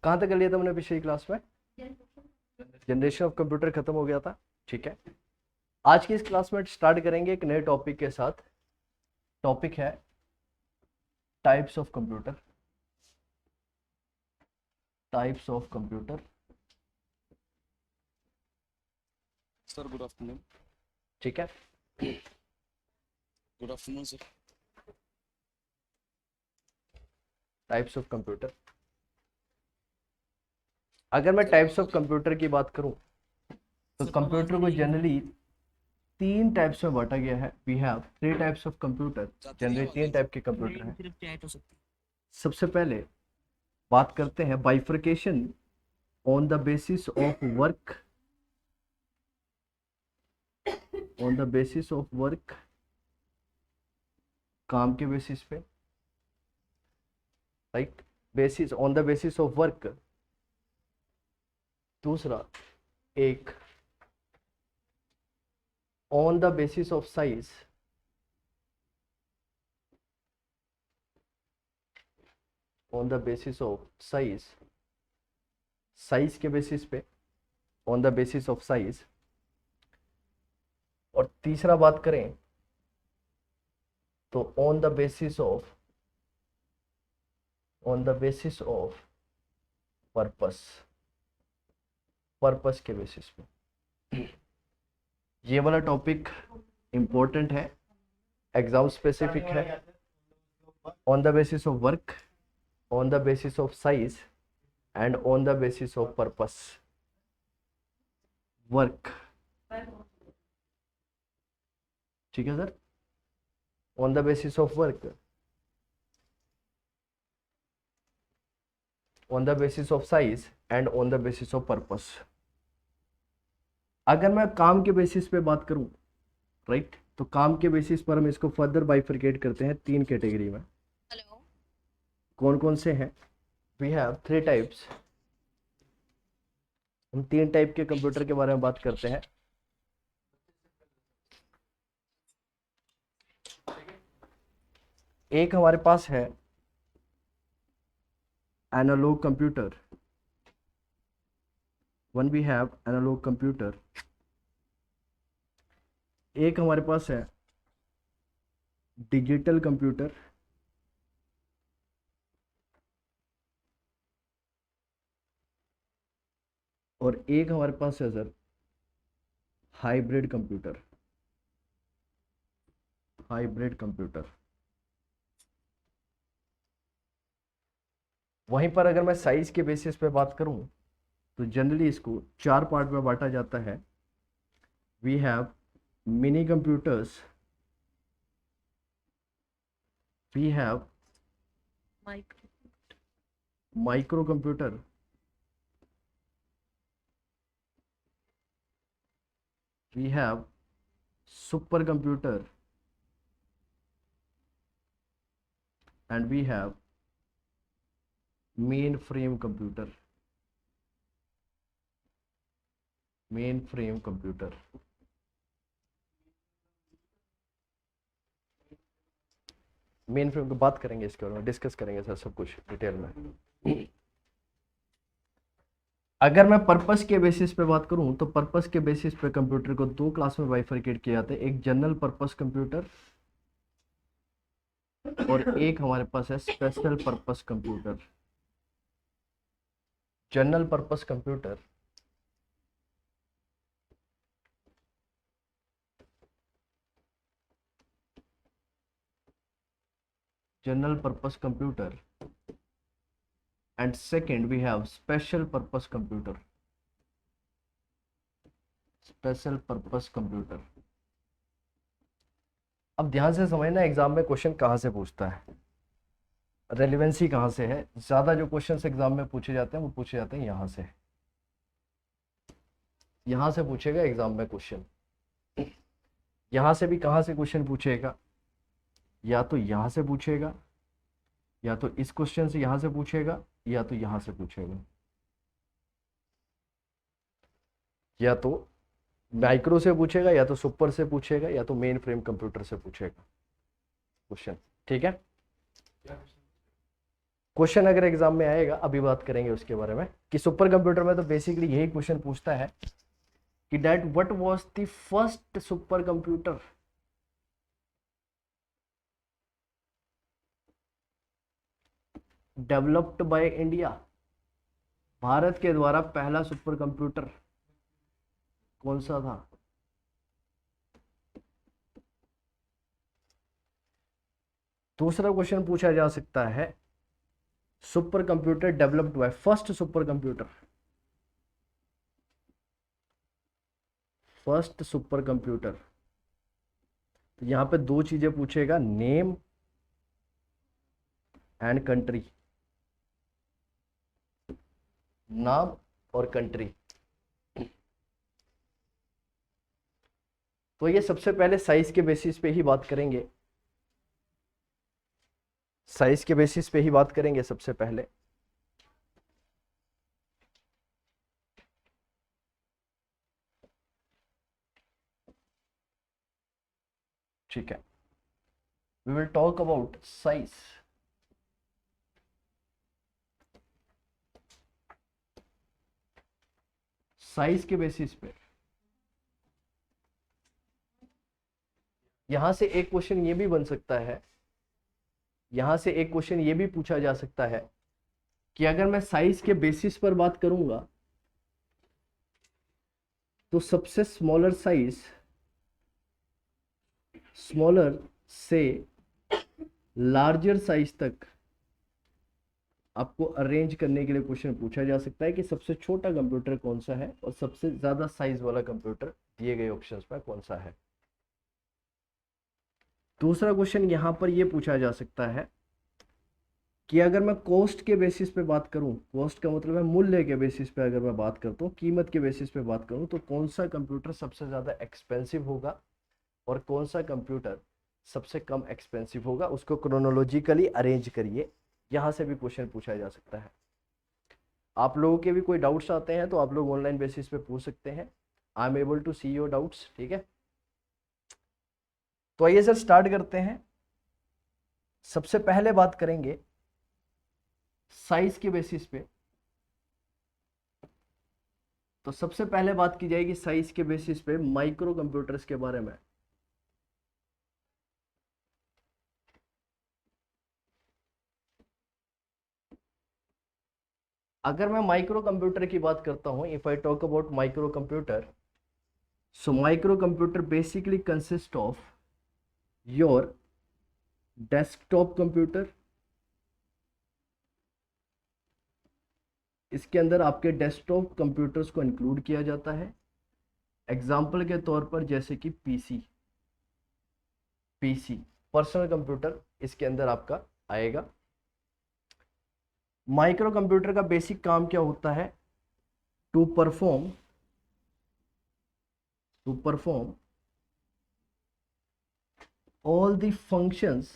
कहाँ तक कर लिया था हमने पिछली क्लास में? जनरेशन ऑफ कंप्यूटर खत्म हो गया था। ठीक है, आज की इस क्लास में स्टार्ट करेंगे एक नए टॉपिक के साथ। टॉपिक है types of computer. Types of computer. Sir good afternoon. ठीक है, good afternoon sir. Types of computer. अगर मैं टाइप्स ऑफ कंप्यूटर की बात करूं तो कंप्यूटर को जनरली तीन टाइप्स में बांटा गया है। We have three types of computer. Generally तीन टाइप के कंप्यूटर हैं। सबसे पहले बात करते हैं bifurcation on the basis of work. On the basis of work, काम के बेसिस पे, right, basis on the basis of work. दूसरा एक on the basis of size. On the basis of size, size के बेसिस पे, on the basis of size. और तीसरा बात करें तो on the basis of purpose. Purpose के बेसिस पे। ये वाला टॉपिक इंपॉर्टेंट है, एग्जाम स्पेसिफिक है। On the basis of work, on the basis of size and on the basis of purpose. Work, ठीक है sir, on the basis of work, on the basis of size and on the basis of purpose. अगर मैं काम के basis पे बात करूं, right, तो काम के बेसिस पर हम इसको फर्दर बाइफरकेट करते हैं तीन कैटेगरी में। हेलो, कौन कौन से हैं? We have three types. हम तीन टाइप के कंप्यूटर के बारे में बात करते हैं। एक हमारे पास है analogue computer. One we have analogue computer. एक हमारे पास है डिजिटल कंप्यूटर। और एक हमारे पास है sir hybrid computer. Hybrid computer. वहीं पर अगर मैं साइज के बेसिस पे बात करूं तो जनरली इसको चार पार्ट में बांटा जाता है। We have minicomputers, we have microcomputer, we have supercomputer and we have mainframe computer. Mainframe computer. Mainframe की बात करेंगे, इसके बारे में डिस्कस करेंगे सर सब कुछ डिटेल में। अगर मैं पर्पस के बेसिस पे बात करूं तो पर्पस के बेसिस पे कंप्यूटर को दो क्लास में बाइफरकेट किया जाता है। एक जनरल पर्पस कंप्यूटर और एक हमारे पास है special purpose computer. General purpose computer general purpose computer and second we have special purpose computer. special purpose computer। अब ध्यान से समझना एग्जाम में क्वेश्चन कहाँ से पूछता है, रेलिवेंसी कहाँ से है। ज्यादा जो क्वेश्चंस एग्जाम में पूछे जाते हैं वो पूछे जाते हैं यहाँ से। यहाँ से पूछेगा एग्जाम में क्वेश्चन। यहाँ से भी कहाँ से क्वेश्चन पूछेगा, या तो यहाँ से पूछेगा, या तो इस क्वेश्चन से यहाँ से पूछेगा, या तो यहाँ से पूछेगा, या तो माइक्रो से पूछेगा, या तो सुपर से पूछेगा, या तो मेन फ्रेम कंप्यूटर से पूछेगा क्वेश्चन। ठीक है, क्वेश्चन अगर एग्जाम में आएगा, अभी बात करेंगे उसके बारे में, कि सुपर कंप्यूटर में तो बेसिकली यही क्वेश्चन पूछता है कि that what was the first supercomputer developed by India. Bharat के द्वारा पहला सुपर कंप्यूटर कौन सा था? दूसरा क्वेश्चन पूछा जा सकता है, super computer developed bye, first super computer, first super computer. तो यहां पे दो चीजें पूछेगा, नेम एंड कंट्री, नाम और कंट्री। तो ये सबसे पहले साइज के बेसिस पे ही बात करेंगे, साइज के बेसिस पे ही बात करेंगे सबसे पहले। ठीक है, we will talk about size. Size के बेसिस पे यहां से एक क्वेश्चन ये भी बन सकता है, यहां से एक क्वेश्चन ये भी पूछा जा सकता है कि अगर मैं साइज के बेसिस पर बात करूंगा तो सबसे स्मॉलर साइज, स्मॉलर से लार्जर साइज तक आपको अरेंज करने के लिए क्वेश्चन पूछा जा सकता है कि सबसे छोटा कंप्यूटर कौन सा है और सबसे ज्यादा साइज वाला कंप्यूटर दिए गए ऑप्शंस में कौन सा है। दूसरा क्वेश्चन यहां पर यह पूछा जा सकता है कि अगर मैं कॉस्ट के बेसिस पे बात करूं, कॉस्ट का मतलब है मूल्य के बेसिस पे अगर मैं बात करता हूं, कीमत के बेसिस पे बात करूं, तो कौन सा कंप्यूटर सबसे ज्यादा एक्सपेंसिव होगा और कौन सा कंप्यूटर सबसे कम एक्सपेंसिव होगा, उसको क्रोनोलॉजिकली अरेंज करिए। यहां से भी क्वेश्चन पूछा जा सकता है। आप लोगों के भी कोई डाउट्स आते हैं तो आप लोग ऑनलाइन बेसिस पे पूछ सकते हैं, I am able to see your doubts. ठीक है, तो आइए सर स्टार्ट करते हैं। सबसे पहले बात करेंगे साइज के बेसिस पे। तो सबसे पहले बात की जाएगी साइज के बेसिस पे माइक्रो कंप्यूटर्स के बारे में। अगर मैं माइक्रो कंप्यूटर की बात करता हूं, if I talk about micro computer, so micro computer basically consist of your desktop computer. इसके अंदर आपके डेस्कटॉप कंप्यूटर्स को इंक्लूड किया जाता है। एग्जाम्पल के तौर पर जैसे कि पीसी, पीसी पर्सनल कंप्यूटर इसके अंदर आपका आएगा। माइक्रो कंप्यूटर का बेसिक काम क्या होता है? To perform all the functions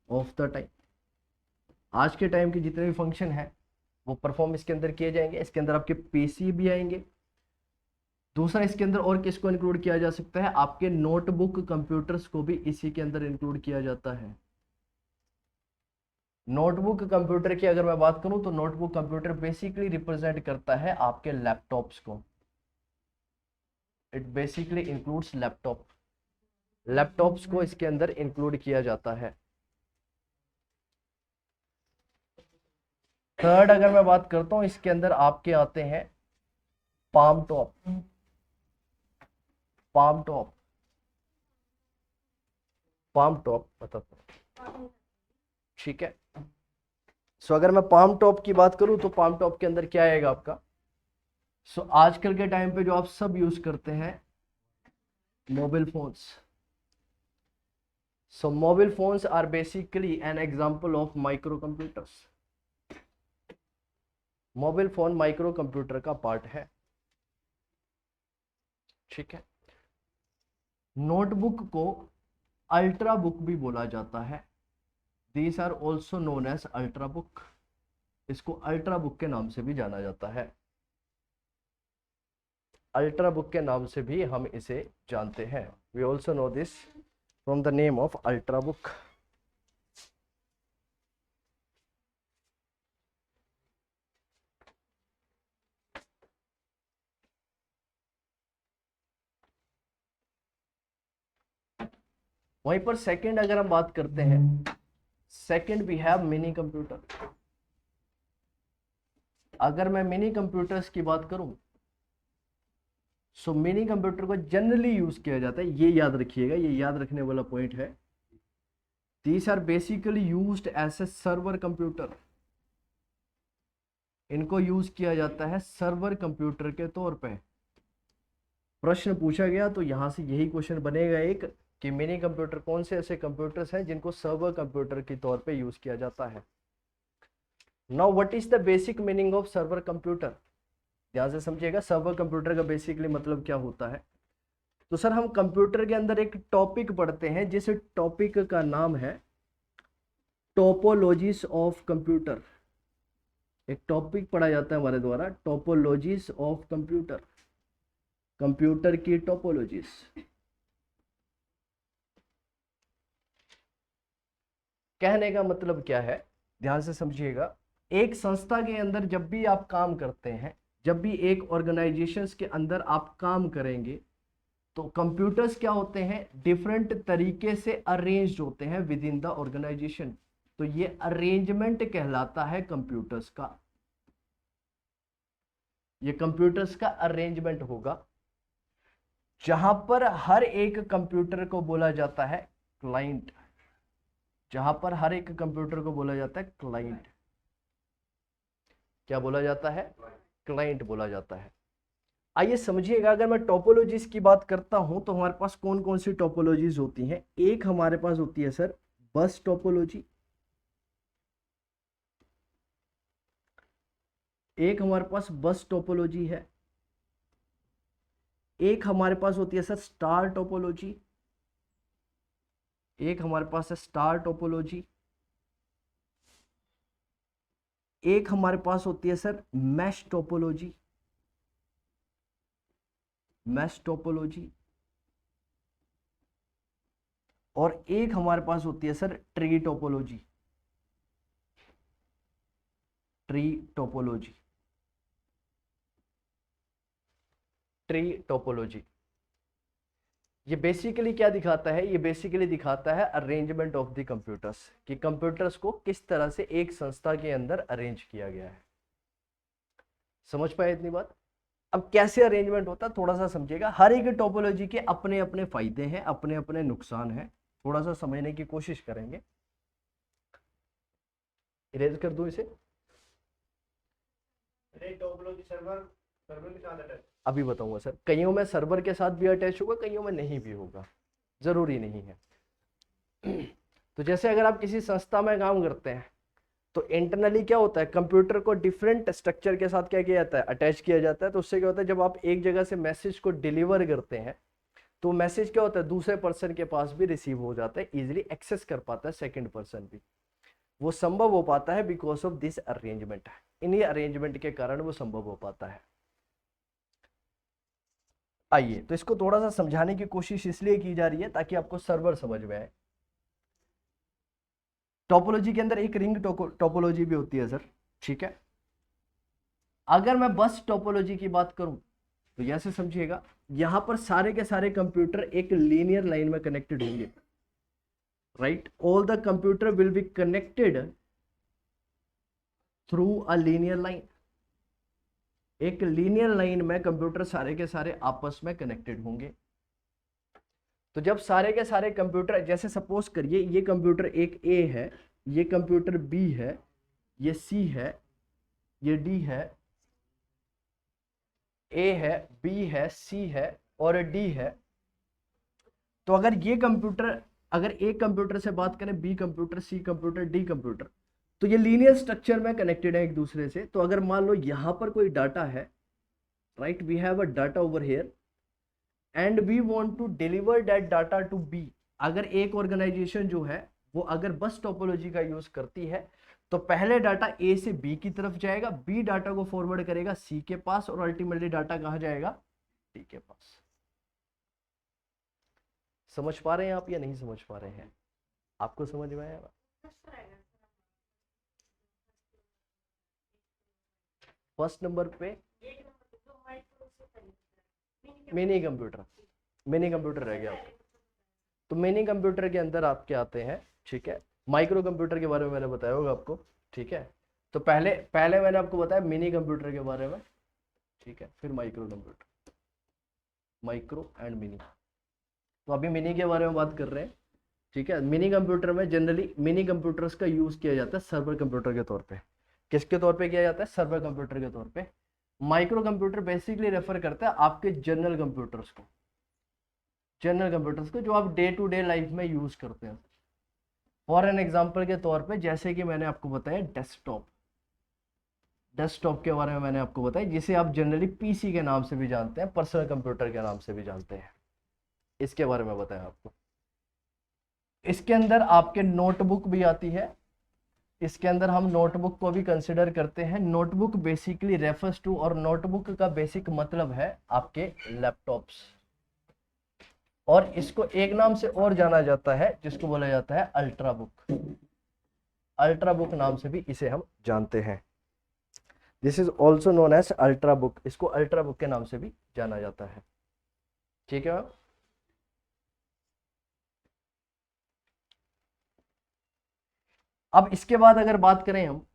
of the time. आज के टाइम के जितने भी फंक्शन है वो परफॉर्म इसके अंदर किए जाएंगे। इसके अंदर आपके पीसी भी आएंगे। दूसरा इसके अंदर और किसको इंक्लूड किया जा सकता है? आपके नोटबुक कंप्यूटर्स को भी इसी के अंदर इंक्लूड किया जाता है। नोटबुक कंप्यूटर की अगर मैं बात करूं तो नोटबुक कंप्यूटर बेसिकली रिप्रेजेंट करता है आपके लैपटॉप्स को। It basically includes laptop, laptops को इसके अंदर इंक्लूड किया जाता है। थर्ड अगर मैं बात करता हूं, इसके अंदर आपके आते हैं palm top, palm top, palm top बताता। ठीक है, सो अगर मैं पाम टॉप की बात करूं तो पाम टॉप के अंदर क्या आएगा आपका? सो आजकल के टाइम पे जो आप सब यूज करते हैं mobile phones. So mobile phones are basically an example of microcomputers. Mobile phone microcomputer का पार्ट है। ठीक है, नोटबुक को अल्ट्रा बुक भी बोला जाता है। These are also known as ultrabook. इसको अल्ट्रा बुक के नाम से भी जाना जाता है। अल्ट्रा बुक के नाम से भी हम इसे जानते हैं। We also know this from the name of ultrabook. वहीं पर सेकंड अगर हम बात करते हैं, second we have minicomputer. अगर मैं मिनी कंप्यूटर्स की बात करूं, सो मिनी कंप्यूटर को जनरली यूज किया जाता है, ये याद रखिएगा, ये याद रखने वाला पॉइंट है। These are basically used as a server computer. इनको यूज किया जाता है सर्वर कंप्यूटर के तौर पे। प्रश्न पूछा गया तो यहां से यही क्वेश्चन बनेगा एक, कि मिनी कंप्यूटर कौन से ऐसे कंप्यूटर्स हैं जिनको सर्वर कंप्यूटर के तौर पे यूज किया जाता है। Now what is the basic meaning of server computer? ध्यान से समझिएगा, सर्वर कंप्यूटर का बेसिकली मतलब क्या होता है। तो सर हम कंप्यूटर के अंदर एक टॉपिक पढ़ते हैं, जिस टॉपिक का नाम है टोपोलॉजीज ऑफ कंप्यूटर। एक टॉपिक पढ़ा जाता है हमारे द्वारा, टोपोलॉजीज ऑफ कंप्यूटर, कंप्यूटर की टोपोलॉजीज। कहने का मतलब क्या है, ध्यान से समझिएगा। एक संस्था के अंदर जब भी आप काम करते हैं, जब भी एक ऑर्गेनाइजेशंस के अंदर आप काम करेंगे, तो कंप्यूटर्स क्या होते हैं, डिफरेंट तरीके से अरेंज्ड होते हैं विद इन द ऑर्गेनाइजेशन। तो ये अरेंजमेंट कहलाता है कंप्यूटर्स का। ये कंप्यूटर्स का अरेंजमेंट होगा, जहां पर हर एक कंप्यूटर को बोला जाता है क्लाइंट। जहां पर हर एक कंप्यूटर को बोला जाता है क्लाइंट। क्या बोला जाता है? क्लाइंट बोला जाता है। आइए समझिएगा, अगर मैं टोपोलॉजीज की बात करता हूं तो हमारे पास कौन कौन सी टोपोलॉजीज होती हैं। एक हमारे पास होती है सर बस टोपोलॉजी, एक हमारे पास बस टोपोलॉजी है। एक हमारे पास होती है सर स्टार टोपोलॉजी, एक हमारे पास है स्टार टोपोलॉजी। एक हमारे पास होती है sir mesh topology, mesh topology. और एक हमारे पास होती है sir tree topology, tree topology, tree topology. ये बेसिकली क्या दिखाता है? ये बेसिकली दिखाता है अरेंजमेंट ऑफ द कंप्यूटर्स, कि कंप्यूटर्स को किस तरह से एक संस्था के अंदर अरेंज किया गया है। समझ पाए इतनी बात? अब कैसे अरेंजमेंट होता है थोड़ा सा समझिएगा। हर एक टोपोलॉजी के अपने अपने फायदे हैं, अपने अपने नुकसान हैं, थोड़ा सा समझने की कोशिश करेंगे। इरेज कर दूं इसे। टोपोलॉजी सर्वर के साथ अभी बताऊंगा सर। कईयों में सर्वर के साथ भी अटैच होगा, कईयों में नहीं भी होगा, जरूरी नहीं है। तो जैसे अगर आप किसी संस्था में काम करते हैं तो इंटरनली क्या होता है, कंप्यूटर को डिफरेंट स्ट्रक्चर के साथ क्या किया जाता है, अटैच किया जाता है। तो उससे क्या होता है, जब आप एक जगह से मैसेज को डिलीवर करते हैं तो मैसेज क्या होता है, दूसरे पर्सन के पास भी रिसीव हो जाता है, इजिली एक्सेस कर पाता है सेकेंड पर्सन भी। वो संभव हो पाता है बिकॉज ऑफ दिस अरेंजमेंट। इन्हीं अरेंजमेंट के कारण वो संभव हो पाता है। आइए तो इसको थोड़ा सा समझाने की कोशिश इसलिए की जा रही है ताकि आपको सर्वर समझ में आए। टोपोलॉजी के अंदर एक रिंग टोपोलॉजी भी होती है सर, ठीक है। अगर मैं बस टोपोलॉजी की बात करूं तो ऐसे समझिएगा, यहां पर सारे के सारे कंप्यूटर एक लीनियर लाइन में कनेक्टेड होंगे, right. All the computer will be connected through a linear line. एक लीनियर लाइन में कंप्यूटर सारे के सारे आपस में कनेक्टेड होंगे। तो जब सारे के सारे कंप्यूटर, जैसे सपोज करिए ये कंप्यूटर एक ए है, ये कंप्यूटर बी है, ये सी है, ये डी है, ए है, बी है, सी है और डी है। तो अगर ये कंप्यूटर, अगर एक कंप्यूटर से बात करें, बी कंप्यूटर, सी कंप्यूटर, डी कंप्यूटर, तो ये लीनियर स्ट्रक्चर में कनेक्टेड है एक दूसरे से। तो अगर मान लो यहां पर कोई डाटा है, right, we have a data over here and we want to deliver that data to B. अगर एक ऑर्गेनाइजेशन जो है वो अगर बस टोपोलॉजी का यूज करती है तो पहले डाटा ए से बी की तरफ जाएगा, बी डाटा को फॉरवर्ड करेगा सी के पास और अल्टीमेटली डाटा कहां जाएगा, डी के पास। समझ पा रहे हैं आप या नहीं समझ पा रहे हैं? आपको समझ में आया? फर्स्ट नंबर पे मिनी कंप्यूटर रह गया आपको। तो मिनी कंप्यूटर के अंदर आपके आते हैं, ठीक है, माइक्रो कंप्यूटर के बारे में मैंने बताया होगा आपको, ठीक है। तो पहले मैंने आपको बताया मिनी कंप्यूटर के बारे में, ठीक है, फिर micro computer, micro and mini. तो अभी मिनी के बारे में बात कर रहे हैं, ठीक है। मिनी कंप्यूटर में जनरली मिनी कंप्यूटर्स का यूज किया जाता है सर्वर कंप्यूटर के तौर पे। किसके तौर पे किया जाता है? सर्वर कंप्यूटर के तौर पे। माइक्रो कंप्यूटर बेसिकली रेफर करता है आपके जनरल कंप्यूटर्स को, जो आप डे टू डे लाइफ में यूज करते हैं। फॉर एन एग्जांपल के तौर पे जैसे कि मैंने आपको बताया डेस्कटॉप के बारे में मैंने आपको बताया, जिसे आप जनरली पीसी के नाम से भी जानते हैं, पर्सनल कंप्यूटर के नाम से भी जानते हैं। इसके बारे में बताया आपको। इसके अंदर आपके नोटबुक भी आती है, इसके अंदर हम नोटबुक को भी कंसिडर करते हैं। नोटबुक बेसिकली रेफर्स टू, और नोटबुक का बेसिक मतलब है आपके लैपटॉप्स, और इसको एक नाम से और जाना जाता है जिसको बोला जाता है अल्ट्राबुक नाम से भी इसे हम जानते हैं। This is also known as ultrabook, इसको अल्ट्राबुक के नाम से भी जाना जाता है, ठीक है मैम। अब इसके बाद अगर बात करें हम,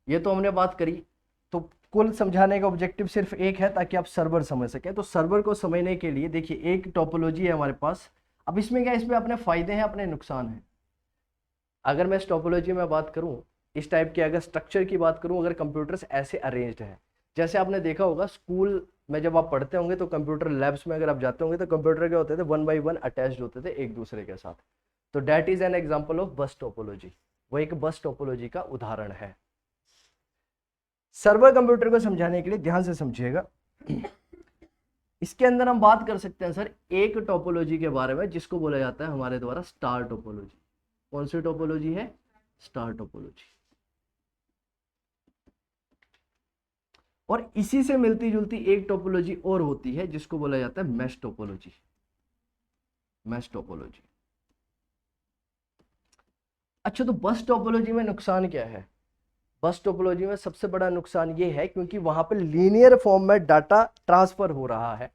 ये तो हमने बात करी, तो कुल समझाने का ऑब्जेक्टिव सिर्फ एक है ताकि आप सर्वर समझ सकें। तो सर्वर को समझने के लिए देखिए एक टोपोलॉजी है हमारे पास। अब इसमें क्या है, इसमें अपने फायदे हैं, अपने नुकसान हैं। अगर मैं इस टोपोलॉजी में बात करूं, इस टाइप के अगर स्ट्रक्चर की बात करूं, अगर कंप्यूटर्स ऐसे अरेंज्ड हैं, जैसे आपने देखा होगा स्कूल में जब आप पढ़ते होंगे तो कंप्यूटर लैब्स में अगर आप जाते होंगे तो कंप्यूटर क्या होते थे, 1 by 1 अटैच्ड होते थे एक दूसरे के साथ। तो that is an example of बस टोपोलॉजी, वो एक बस टोपोलॉजी का उदाहरण है। सर्वर कंप्यूटर को समझाने के लिए ध्यान से समझिएगा, इसके अंदर हम बात कर सकते हैं सर एक टोपोलॉजी के बारे में जिसको बोला जाता है हमारे द्वारा स्टार टोपोलॉजी। कौन सी टोपोलॉजी है? Star topology. और इसी से मिलती जुलती एक टोपोलॉजी और होती है जिसको बोला जाता है मैश टोपोलॉजी। अच्छा, तो बस टोपोलॉजी में नुकसान क्या है? बस टोपोलॉजी में सबसे बड़ा नुकसान ये है क्योंकि वहां पे लीनियर फॉर्म में डाटा ट्रांसफर हो रहा है।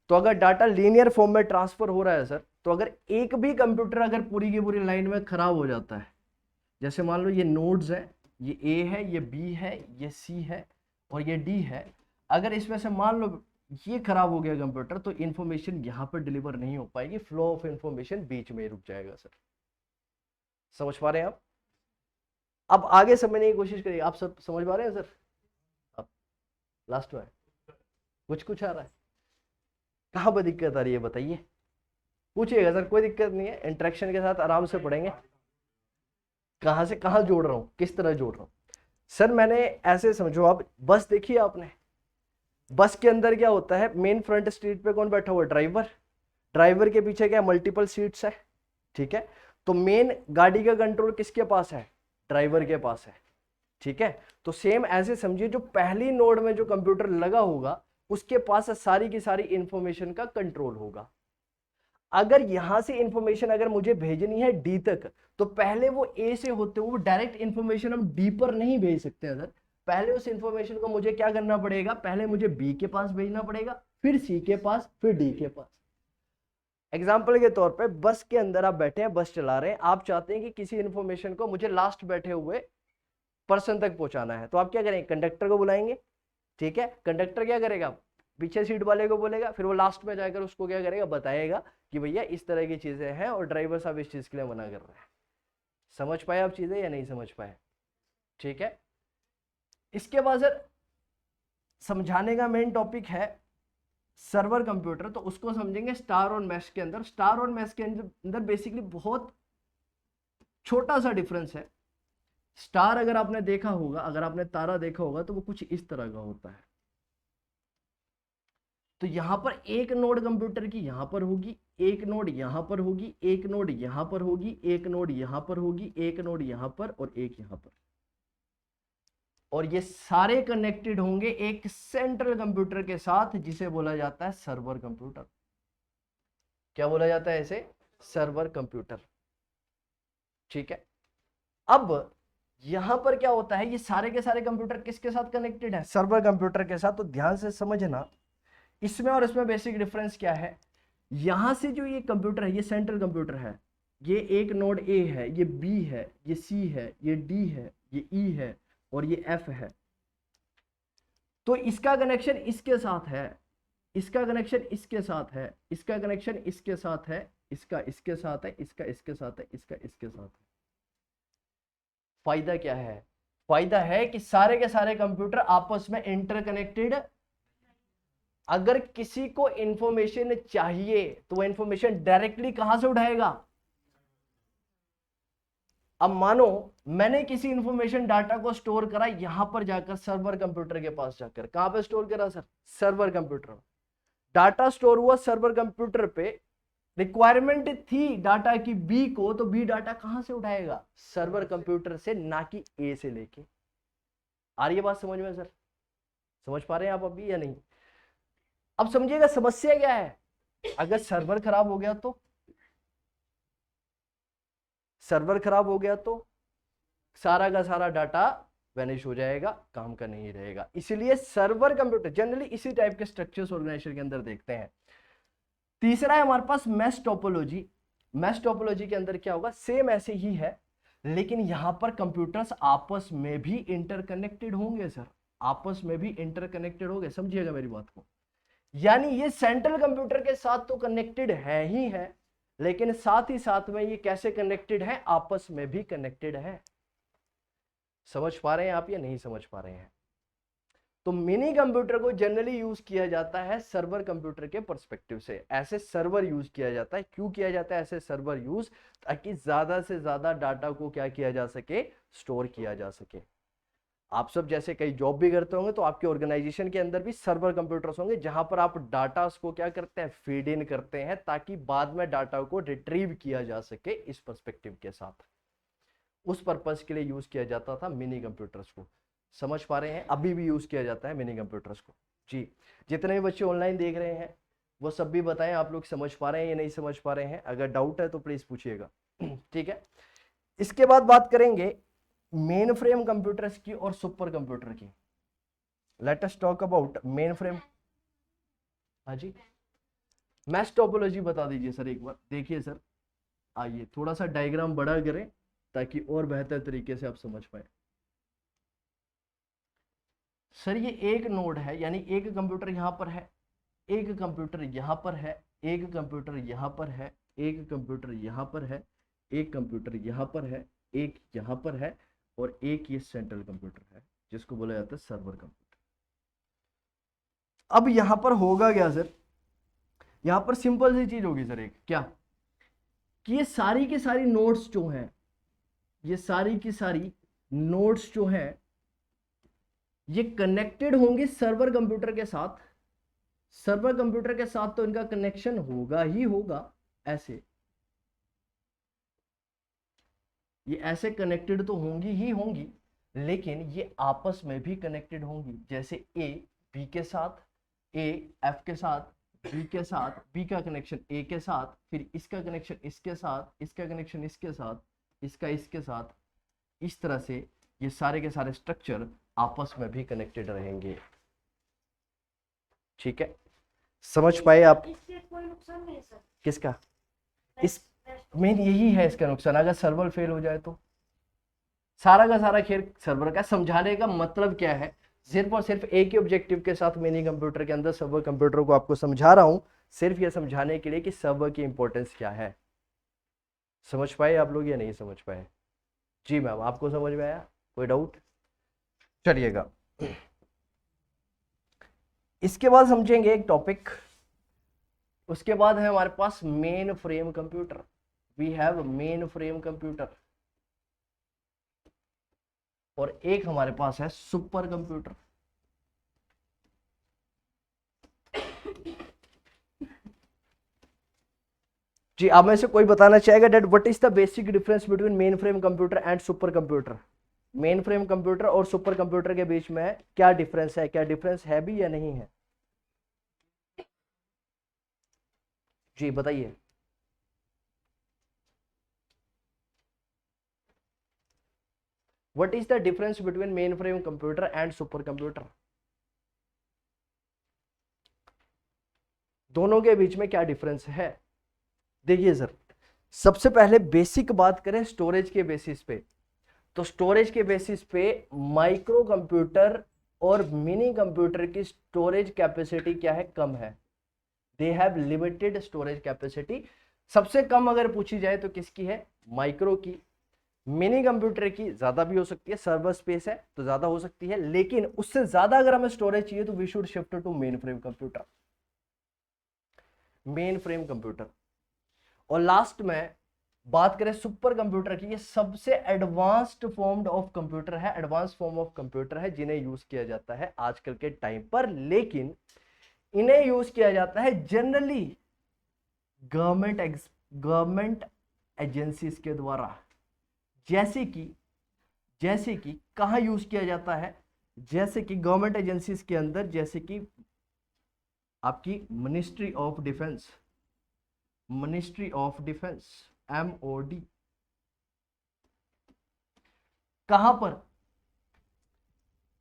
तो अगर डाटा लीनियर फॉर्म में ट्रांसफर हो रहा है सर, तो अगर एक भी कंप्यूटर अगर पूरी की पूरी लाइन में खराब हो जाता है, जैसे मान लो ये नोड्स है, ये ए है, ये बी है, ये सी है और ये डी है, अगर इसमें से मान लो ये खराब हो गया कंप्यूटर, तो इंफॉर्मेशन यहाँ पर डिलीवर नहीं हो पाएगी, फ्लो ऑफ इंफॉर्मेशन बीच में रुक जाएगा सर। समझ पा रहे हैं आप? अब आगे समझने की कोशिश करिए। आप सब समझ पा रहे हैं सर? अब लास्ट में कुछ आ रहा है, कहाँ पर दिक्कत आ रही है बताइए, पूछिएगा सर, कोई दिक्कत नहीं है, इंटरेक्शन के साथ आराम से पढ़ेंगे। कहाँ से कहाँ जोड़ रहा हूँ, किस तरह जोड़ रहा हूँ सर? मैंने ऐसे समझो, आप बस देखिए आपने, बस के अंदर क्या होता है, मेन फ्रंट सीट पे कौन बैठा हुआ है? ड्राइवर के पीछे क्या मल्टीपल सीट्स है, ठीक है। तो मेन गाड़ी का कंट्रोल किसके पास है? ड्राइवर के पास है, ठीक है। तो सेम ऐसे समझिए, जो पहली नोड में जो कंप्यूटर लगा होगा उसके पास सारी की सारी इंफॉर्मेशन का कंट्रोल होगा। अगर यहां से इंफॉर्मेशन अगर मुझे भेजनी है डी तक, तो पहले वो ए से होते हुए डायरेक्ट इंफॉर्मेशन हम डी पर नहीं भेज सकते हैं सर। पहले उस इंफॉर्मेशन को मुझे क्या करना पड़ेगा, पहले मुझे बी के पास भेजना पड़ेगा, फिर सी के पास, फिर डी के पास। एग्जाम्पल के तौर पे बस के अंदर आप बैठे हैं, बस चला रहे हैं, आप चाहते हैं कि किसी इंफॉर्मेशन को मुझे लास्ट बैठे हुए पर्सन तक पहुंचाना है, तो आप क्या करेंगे, कंडक्टर को बुलाएंगे, ठीक है। कंडक्टर क्या करेगा, पीछे सीट वाले को बोलेगा, फिर वो लास्ट में जाकर उसको क्या करेगा, बताएगा कि भैया इस तरह की चीजें हैं और ड्राइवर साहब इस चीज के लिए मना कर रहे हैं। समझ पाए आप चीजें या नहीं समझ पाए? ठीक है। इसके बाद सर समझाने का मेन टॉपिक है सर्वर कंप्यूटर, तो उसको समझेंगे स्टार और मैश के अंदर। स्टार और मैश के अंदर बेसिकली बहुत छोटा सा डिफरेंस है। स्टार अगर आपने देखा होगा, अगर आपने तारा देखा होगा, तो वो कुछ इस तरह का होता है। तो यहां पर एक नोड कंप्यूटर की यहां पर होगी, एक नोड यहां पर होगी, एक नोड यहां पर होगी, एक नोड यहां पर होगी, एक नोड यहां पर और एक यहां पर। और ये सारे कनेक्टेड होंगे एक सेंट्रल कंप्यूटर के साथ जिसे बोला जाता है सर्वर कंप्यूटर। क्या बोला जाता है इसे? Server computer. ठीक है, अब यहां पर क्या होता है, ये सारे के सारे कंप्यूटर किसके साथ कनेक्टेड है? सर्वर कंप्यूटर के साथ। तो ध्यान से समझना इसमें और इसमें बेसिक डिफरेंस क्या है। यहां से जो ये कंप्यूटर है, ये सेंट्रल कंप्यूटर है, ये एक नोड ए है, ये बी है, ये सी है, ये डी है, ये ई है और ये एफ है। तो इसका कनेक्शन इसके साथ है, इसका कनेक्शन इसके साथ है, इसका कनेक्शन इसके साथ है, इसका इसके साथ है, इसका इसके साथ है, इसका इसके साथ है। फायदा क्या है? फायदा है कि सारे के सारे कंप्यूटर आपस में इंटरकनेक्टेड। अगर किसी को इंफॉर्मेशन चाहिए तो वो इंफॉर्मेशन डायरेक्टली कहां से उठाएगा? अब मानो मैंने किसी इंफॉर्मेशन डाटा को स्टोर करा यहां पर जाकर सर्वर कंप्यूटर के पास जाकर। कहां पे स्टोर करा sir? Server computer. Data store हुआ सर्वर कंप्यूटर पे, रिक्वायरमेंट थी डाटा की बी को, तो बी डाटा कहां से उठाएगा? सर्वर कंप्यूटर से, ना कि ए से लेके। आ रही है बात समझ में सर? समझ पा रहे हैं आप अभी या नहीं? अब समझिएगा समस्या क्या है। अगर सर्वर खराब हो गया तो, सर्वर खराब हो गया तो सारा का सारा डाटा वैनिश हो जाएगा, काम का नहीं रहेगा। इसलिए सर्वर कंप्यूटर जनरली इसी टाइप के स्ट्रक्चर्स ऑर्गेनाइजेशन के अंदर देखते हैं। तीसरा है हमारे पास मैश टोपोलॉजी। मैश टोपोलॉजी के अंदर क्या होगा? सेम ऐसे ही है, लेकिन यहां पर कंप्यूटर्स आपस में भी इंटरकनेक्टेड होंगे सर, आपस में भी इंटरकनेक्टेड होंगे। समझिएगा मेरी बात को। यानी ये सेंट्रल कंप्यूटर के साथ तो कनेक्टेड है ही है, लेकिन साथ ही साथ में ये कैसे कनेक्टेड है? आपस में भी कनेक्टेड है। समझ पा रहे हैं आप या नहीं समझ पा रहे हैं? तो मिनी कंप्यूटर को जनरली यूज किया जाता है सर्वर कंप्यूटर के पर्सपेक्टिव से। ऐसे सर्वर यूज किया जाता है। क्यों किया जाता है ऐसे सर्वर यूज? ताकि ज्यादा से ज्यादा डाटा को क्या किया जा सके? स्टोर किया जा सके। आप सब जैसे कई जॉब भी करते होंगे तो आपके ऑर्गेनाइजेशन के अंदर भी सर्वर कंप्यूटर्स होंगे जहां पर आप डाटा को क्या करते हैं? फीड इन करते हैं, ताकि बाद में डाटा को रिट्रीव किया जा सके। इस पर्सपेक्टिव के साथ उस पर्पस के लिए यूज किया जाता था मिनी कंप्यूटर्स को। समझ पा रहे हैं? अभी भी यूज किया जाता है मिनी कंप्यूटर्स को। जी, जितने भी बच्चे ऑनलाइन देख रहे हैं वो सब भी बताएं आप लोग समझ पा रहे हैं या नहीं समझ पा रहे हैं। अगर डाउट है तो प्लीज पूछिएगा। ठीक है, इसके बाद बात करेंगे मेन फ्रेम कंप्यूटर्स की और सुपर कंप्यूटर की। Let us talk about main frame. हाँ जी, मैश टोपोलॉजी बता दीजिए सर एक बार। देखिए सर, आइए थोड़ा सा डायग्राम बड़ा करें ताकि और बेहतर तरीके से आप समझ पाए। सर ये एक नोड है, यानी एक कंप्यूटर यहां पर है, एक कंप्यूटर यहां पर है, एक कंप्यूटर यहां पर है, एक कंप्यूटर यहां पर है, एक कंप्यूटर यहां पर है, एक यहां पर है और एक ये सेंट्रल कंप्यूटर है जिसको बोला जाता है सर्वर कंप्यूटर। अब यहां पर होगा क्या सर? यहां पर सिंपल सी चीज होगी सर, एक क्या कि ये सारी की सारी नोड्स जो हैं, ये सारी की सारी नोड्स जो हैं ये कनेक्टेड होंगे सर्वर कंप्यूटर के साथ। सर्वर कंप्यूटर के साथ तो इनका कनेक्शन होगा ही होगा। ऐसे ये ऐसे कनेक्टेड तो होंगी ही होंगी, लेकिन ये आपस में भी कनेक्टेड होंगी। जैसे ए बी के साथ, ए एफ के साथ, बी के साथ, बी का कनेक्शन ए के साथ, फिर इसका कनेक्शन इसके साथ, इसका कनेक्शन इसके साथ, इसका इसके साथ। इस तरह से ये सारे के सारे स्ट्रक्चर आपस में भी कनेक्टेड रहेंगे। ठीक है, समझ पाए आप? इससे कोई नुकसान नहीं सर? किसका? इस मेन यही है इसका नुकसान। अगर सर्वर फेल हो जाए तो सारा का सारा खेल सर्वर का। समझाने का मतलब क्या है? सिर्फ और सिर्फ एक ही ऑब्जेक्टिव के साथ मिनी कंप्यूटर के अंदर सर्वर कंप्यूटर को आपको समझा रहा हूं, सिर्फ ये समझाने के लिए कि सर्वर की इंपॉर्टेंस क्या है। समझ पाए आप लोग या नहीं समझ पाए? जी मैम, आपको समझ में आया? कोई डाउट? चलिएगा, इसके बाद समझेंगे एक टॉपिक। उसके बाद है हमारे पास mainframe computer. We have mainframe computer. और एक हमारे पास है सुपर कंप्यूटर। जी, आप में से कोई बताना चाहेगा that what is the basic difference between mainframe computer and supercomputer? Mainframe computer और सुपर कंप्यूटर के बीच में क्या डिफरेंस है, क्या डिफरेंस है भी या नहीं है? जी बताइए। What is the difference between mainframe computer and super computer? दोनों के बीच में क्या डिफरेंस है? देखिए सर, सबसे पहले बेसिक बात करें स्टोरेज के बेसिस पे, तो स्टोरेज के बेसिस पे माइक्रो कंप्यूटर और मिनी कंप्यूटर की स्टोरेज कैपेसिटी क्या है? कम है। They have limited storage capacity. सबसे कम अगर पूछी जाए तो किसकी है? माइक्रो की। मिनी कंप्यूटर की ज्यादा भी हो सकती है, सर्वर स्पेस है तो ज्यादा हो सकती है, लेकिन उससे ज्यादा अगर हमें स्टोरेज चाहिए तो we should shift to mainframe computer, mainframe computer. और लास्ट में बात करें सुपर कंप्यूटर की, ये सबसे एडवांस्ड फॉर्म ऑफ कंप्यूटर है, एडवांस फॉर्म ऑफ कंप्यूटर है जिन्हें यूज किया जाता है आजकल के टाइम पर, लेकिन इन्हें यूज किया जाता है जनरली गवर्नमेंट एजेंसीज के द्वारा। जैसे कि कहां यूज किया जाता है? जैसे कि गवर्नमेंट एजेंसीज के अंदर, जैसे कि आपकी मिनिस्ट्री ऑफ डिफेंस, MOD। कहां पर?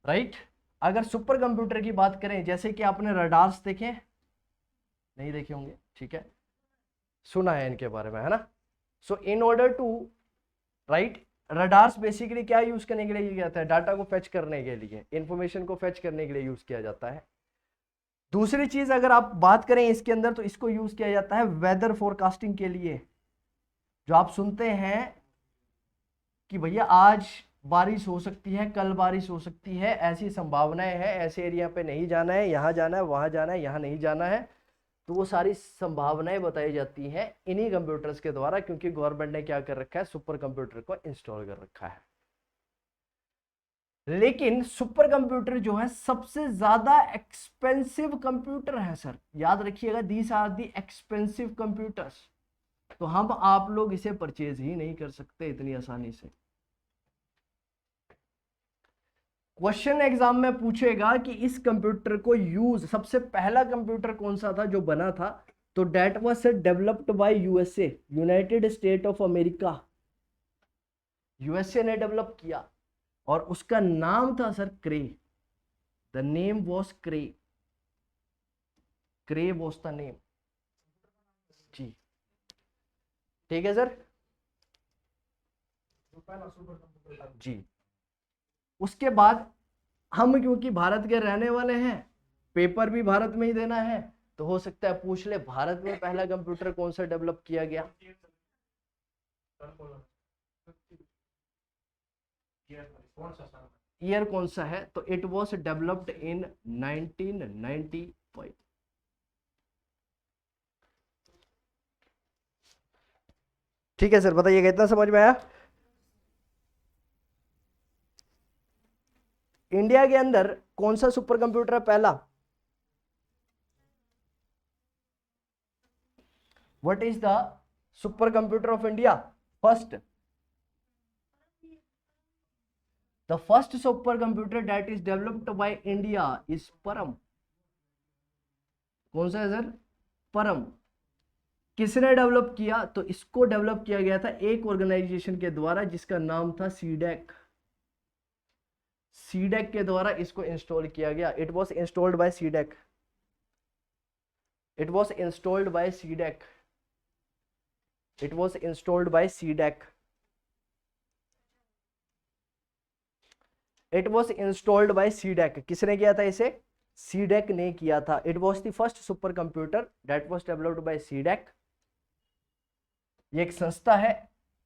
राइट। अगर सुपर कंप्यूटर की बात करें, जैसे कि आपने रडार्स देखे? नहीं देखे होंगे, ठीक है, सुना है इनके बारे में, है ना? So in order to, right, radars basically क्या यूज करने के लिए यूज जाता है? डाटा को फेच करने के लिए, इंफॉर्मेशन को फेच करने के लिए यूज किया जाता है। दूसरी चीज अगर आप बात करें इसके अंदर, तो इसको यूज किया जाता है वेदर फोरकास्टिंग के लिए। जो आप सुनते हैं कि भैया आज बारिश हो सकती है, कल बारिश हो सकती है, ऐसी संभावनाएं हैं, ऐसे एरिया पे नहीं जाना है, यहां जाना है, वहां जाना है, यहां नहीं जाना है, तो वो सारी संभावनाएं बताई जाती हैं इन्हीं कंप्यूटर्स के द्वारा, क्योंकि गवर्नमेंट ने क्या कर रखा है? सुपर कंप्यूटर को इंस्टॉल कर रखा है। लेकिन सुपर कंप्यूटर जो है सबसे ज्यादा एक्सपेंसिव कंप्यूटर है सर, याद रखिएगा, these are the expensive computers. तो हम आप लोग इसे परचेज ही नहीं कर सकते इतनी आसानी से। क्वेश्चन एग्जाम में पूछेगा कि इस कंप्यूटर को यूज, सबसे पहला कंप्यूटर कौन सा था जो बना था? तो that was developed by USA, United State of America. USA ने डेवलप किया और उसका नाम था sir Cray. The name was Cray. Cray was the name. जी ठीक है सर। जी उसके बाद हम क्योंकि भारत के रहने वाले हैं, पेपर भी भारत में ही देना है, तो हो सकता है पूछ ले भारत में पहला कंप्यूटर कौन सा डेवलप किया गया? ईयर कौन सा है? तो इट वॉज डेवलप्ड इन 1995। ठीक है सर, बताइएगा, इतना समझ में आया? इंडिया के अंदर कौन सा सुपर कंप्यूटर है पहला? What is the super computer of India? First, the first supercomputer that is developed by India is परम। कौन सा है सर? परम। किसने डेवलप किया? तो इसको डेवलप किया गया था एक ऑर्गेनाइजेशन के द्वारा जिसका नाम था सीडेक। सीडेक के द्वारा इसको इंस्टॉल किया गया। It was installed by CDAC. It was installed by CDAC. It was installed by CDAC. It was installed by CDAC. किसने किया था इसे? सीडेक ने किया था। It was the first supercomputer that was developed by CDAC. ये एक संस्था है।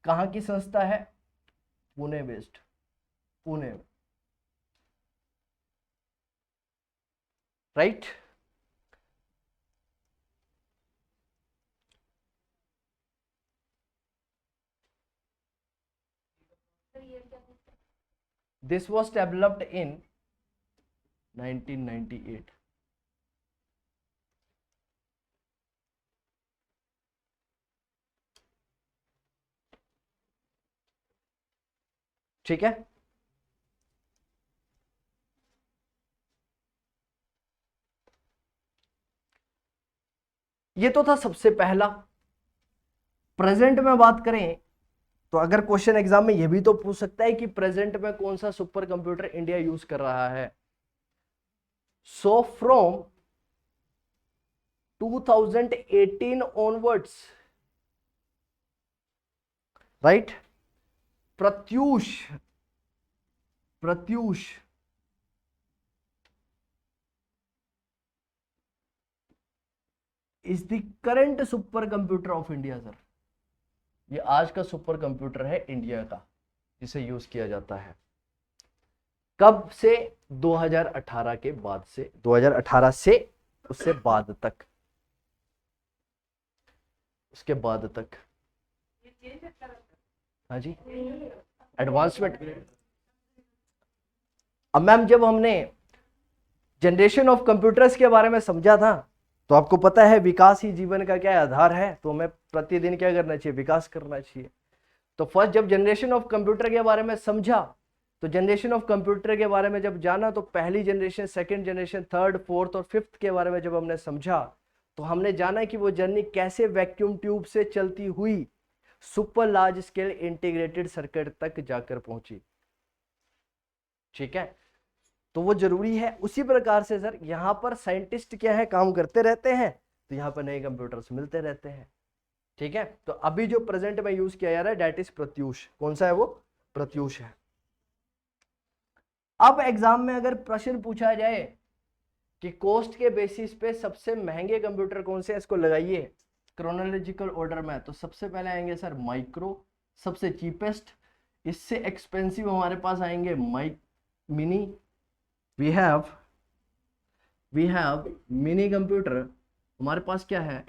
कहां की संस्था है? पुणे बेस्ड, पुणे में, right. This was developed in 1998। ठीक है। ये तो था सबसे पहला। प्रेजेंट में बात करें तो अगर क्वेश्चन एग्जाम में ये भी तो पूछ सकता है कि प्रेजेंट में कौन सा सुपर कंप्यूटर इंडिया यूज कर रहा है। So from 2018 onwards, right, Pratyush is the current super computer of India. Sir ये आज का सुपर कंप्यूटर है इंडिया का जिसे यूज किया जाता है। कब से? 2018 के बाद से, 2018 से उससे बाद तक, उसके बाद तक। हाँ जी, एडवांसमेंट। अब मैम जब हमने जनरेशन ऑफ कंप्यूटर्स के बारे में समझा था तो आपको पता है विकास ही जीवन का क्या आधार है, तो हमें प्रतिदिन क्या करना चाहिए? विकास करना चाहिए। तो फर्स्ट जब जनरेशन ऑफ कंप्यूटर के बारे में समझा, तो जनरेशन ऑफ कंप्यूटर के बारे में जब जाना तो पहली generation, second generation, third, fourth और फिफ्थ के बारे में जब हमने समझा तो हमने जाना कि वो जर्नी कैसे वैक्यूम ट्यूब से चलती हुई super large scale integrated circuit तक जाकर पहुंची। ठीक है, तो वो जरूरी है। उसी प्रकार से सर यहाँ पर साइंटिस्ट क्या है, काम करते रहते हैं, तो यहाँ पर नए कंप्यूटर्स मिलते रहते हैं। ठीक है, तो अभी जो प्रेजेंट में यूज किया जा रहा है डेट इज प्रत्यूष। कौन सा है वो? प्रत्यूष है। अब एग्जाम में अगर प्रश्न पूछा जाए कि कॉस्ट के बेसिस पे सबसे महंगे कंप्यूटर कौन से हैं, इसको लगाइए क्रोनोलॉजिकल ऑर्डर में, तो सबसे पहले आएंगे सर माइक्रो, सबसे चीपेस्ट। इससे एक्सपेंसिव हमारे पास आएंगे mini. We have minicomputer. हमारे पास क्या है?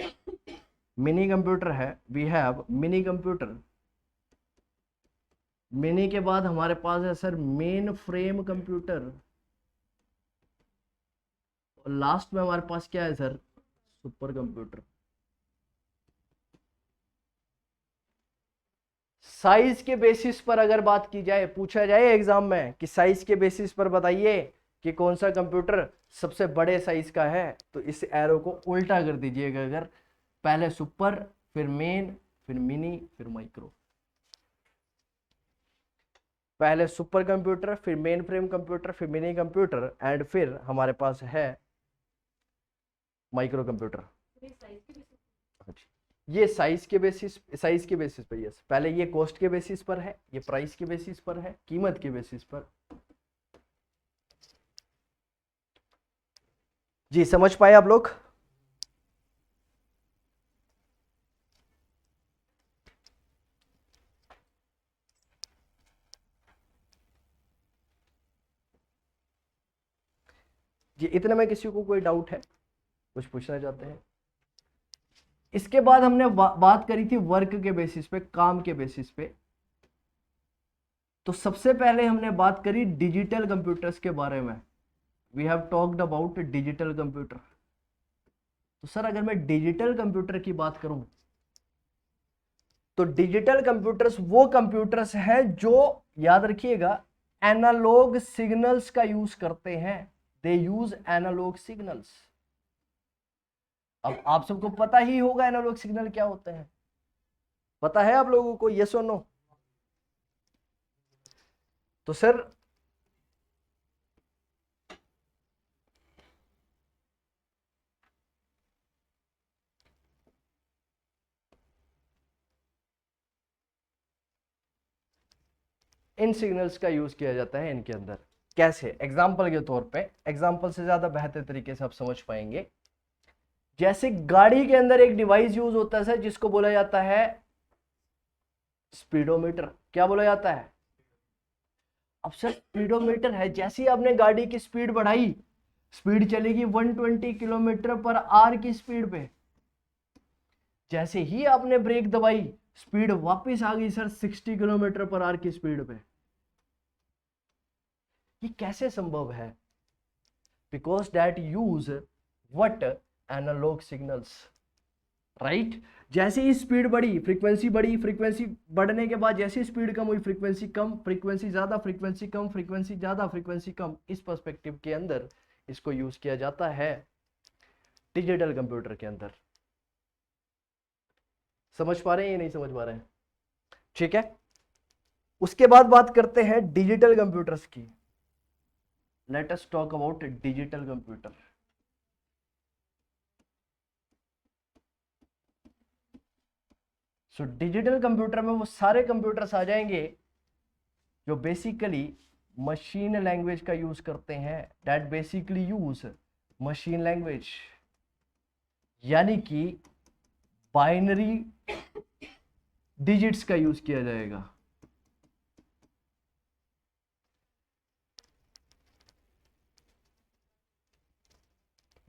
मिनी कंप्यूटर है। We have minicomputer. Mini के बाद हमारे पास है सर मेन फ्रेम कंप्यूटर। और लास्ट में हमारे पास क्या है सर? Supercomputer. साइज के बेसिस पर अगर बात की जाए, पूछा जाए एग्जाम में कि साइज के बेसिस पर बताइए कि कौन सा कंप्यूटर सबसे बड़े साइज का है, तो इस एरो को उल्टा कर दीजिएगा। अगर पहले सुपर, फिर मेन, फिर मिनी, फिर माइक्रो। पहले सुपर कंप्यूटर, फिर मेन फ्रेम कंप्यूटर, फिर मिनी कंप्यूटर एंड फिर हमारे पास है माइक्रो कंप्यूटर। ये साइज के बेसिस पर, यस। पहले ये कॉस्ट के बेसिस पर है, ये प्राइस के बेसिस पर है, कीमत के बेसिस पर। जी समझ पाए आप लोग? जी इतने में किसी को कोई डाउट है, कुछ पूछना चाहते हैं? इसके बाद हमने बात करी थी वर्क के बेसिस पे, काम के बेसिस पे। तो सबसे पहले हमने बात करी डिजिटल कंप्यूटर्स के बारे में। We have talked about digital computer. तो सर अगर मैं डिजिटल कंप्यूटर की बात करूं तो डिजिटल कंप्यूटर्स वो कंप्यूटर्स हैं जो, याद रखिएगा, एनालॉग सिग्नल्स का यूज करते हैं। दे यूज एनालॉग सिग्नल्स। अब आप सबको पता ही होगा एनालॉग सिग्नल क्या होते हैं, पता है आप लोगों को? यस और नो? तो सर इन सिग्नल्स का यूज किया जाता है इनके अंदर। कैसे? एग्जाम्पल के तौर पे, एग्जाम्पल से ज्यादा बेहतर तरीके से आप समझ पाएंगे। जैसे गाड़ी के अंदर एक डिवाइस यूज होता है सर, जिसको बोला जाता है स्पीडोमीटर। क्या बोला जाता है? अब सर स्पीडोमीटर है, जैसे ही आपने गाड़ी की स्पीड बढ़ाई, स्पीड चलेगी 120 किलोमीटर पर आवर की स्पीड पे। जैसे ही आपने ब्रेक दबाई, स्पीड वापस आ गई सर 60 किलोमीटर पर आवर की स्पीड पे। ये कैसे संभव है? Because that use what? Analogue signals, right. जैसे ही स्पीड बढ़ी, फ्रीक्वेंसी बढ़ी, फ्रीक्वेंसी बढ़ने के बाद जैसे स्पीड कम हुई, फ्रीक्वेंसी कम, फ्रीक्वेंसी ज्यादा, फ्रीक्वेंसी कम, फ्रीक्वेंसी ज्यादा, फ्रीक्वेंसी कम। इस पर्सपेक्टिव के अंदर इसको यूज किया जाता है डिजिटल कंप्यूटर के अंदर। समझ पा रहे हैं या नहीं समझ पा रहे हैं? ठीक है, उसके बाद बात करते हैं डिजिटल कंप्यूटर्स की। Let us talk about digital computer. So digital computer में वो सारे कंप्यूटर्स आ जाएंगे जो बेसिकली मशीन लैंग्वेज का यूज करते हैं, that basically use machine language, यानी कि बाइनरी डिजिट्स का यूज किया जाएगा।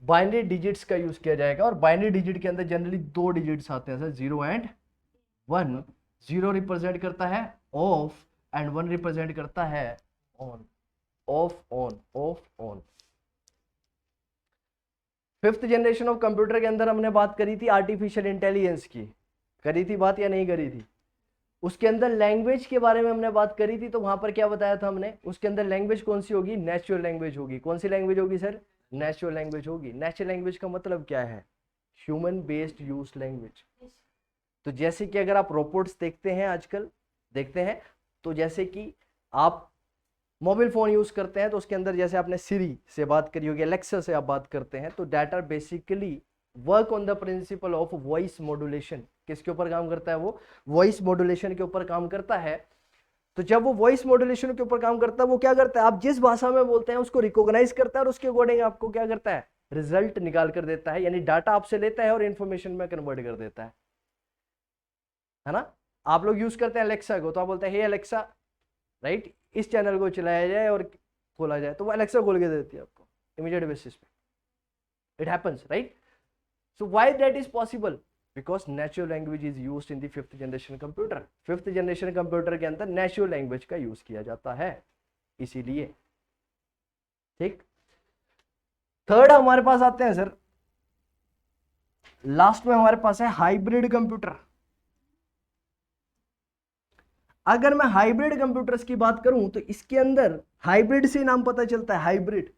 बाइनरी डिजिट्स का यूज किया जाएगा, और बाइनरी डिजिट के अंदर जनरली 2 डिजिट्स आते हैं सर, 0 एंड 1। 0 रिप्रेजेंट करता है ऑफ एंड 1 रिप्रेजेंट करता है on. Of on, of on. 5th generation of computer के अंदर हमने बात करी थी आर्टिफिशियल इंटेलिजेंस की, करी थी बात या नहीं करी थी? उसके अंदर लैंग्वेज के बारे में हमने बात करी थी, तो वहां पर क्या बताया था हमने? उसके अंदर लैंग्वेज कौन सी होगी? नेचुरल लैंग्वेज होगी। कौन सी लैंग्वेज होगी सर? नेचुरल लैंग्वेज होगी। नेचुरल लैंग्वेज का मतलब क्या है? Human based use language. तो जैसे कि अगर आप रोबोट्स देखते हैं आजकल, देखते हैं, तो जैसे कि आप मोबाइल फोन यूज करते हैं, तो उसके अंदर जैसे आपने सिरी से बात करी होगी, एलेक्सा से आप बात करते हैं, तो that are basically work on the principle of voice modulation. किसके ऊपर काम करता है वो? वॉइस मॉड्यूलेशन के ऊपर काम करता है। तो जब वो वॉइस मॉड्यूलेशन के ऊपर काम करता है, वो क्या करता है? आप जिस भाषा में बोलते हैं उसको रिकॉग्नाइज करता है और उसके अकॉर्डिंग आपको क्या करता है? रिजल्ट निकाल कर देता है, यानी डाटा आपसे लेता है और इंफॉर्मेशन में कन्वर्ट कर देता है ना? आप लोग यूज करते हैं अलेक्सा को, तो आप बोलते हैं हे अलेक्सा, राइट, इस चैनल को चलाया जाए और खोला जाए, तो वो अलेक्सा खोल के देती है आपको इमीडिएट बेसिस पे। It happens, right? So why that is possible? Because natural language is used in the 5th generation computer. 5th generation computer के अंदर नेचुरल लैंग्वेज का यूज किया जाता है, इसीलिए। ठीक, थर्ड हमारे पास आते हैं सर, लास्ट में हमारे पास है हाइब्रिड कंप्यूटर। अगर मैं हाइब्रिड कंप्यूटर्स की बात करूं, तो इसके अंदर हाइब्रिड से नाम पता चलता है, हाइब्रिड।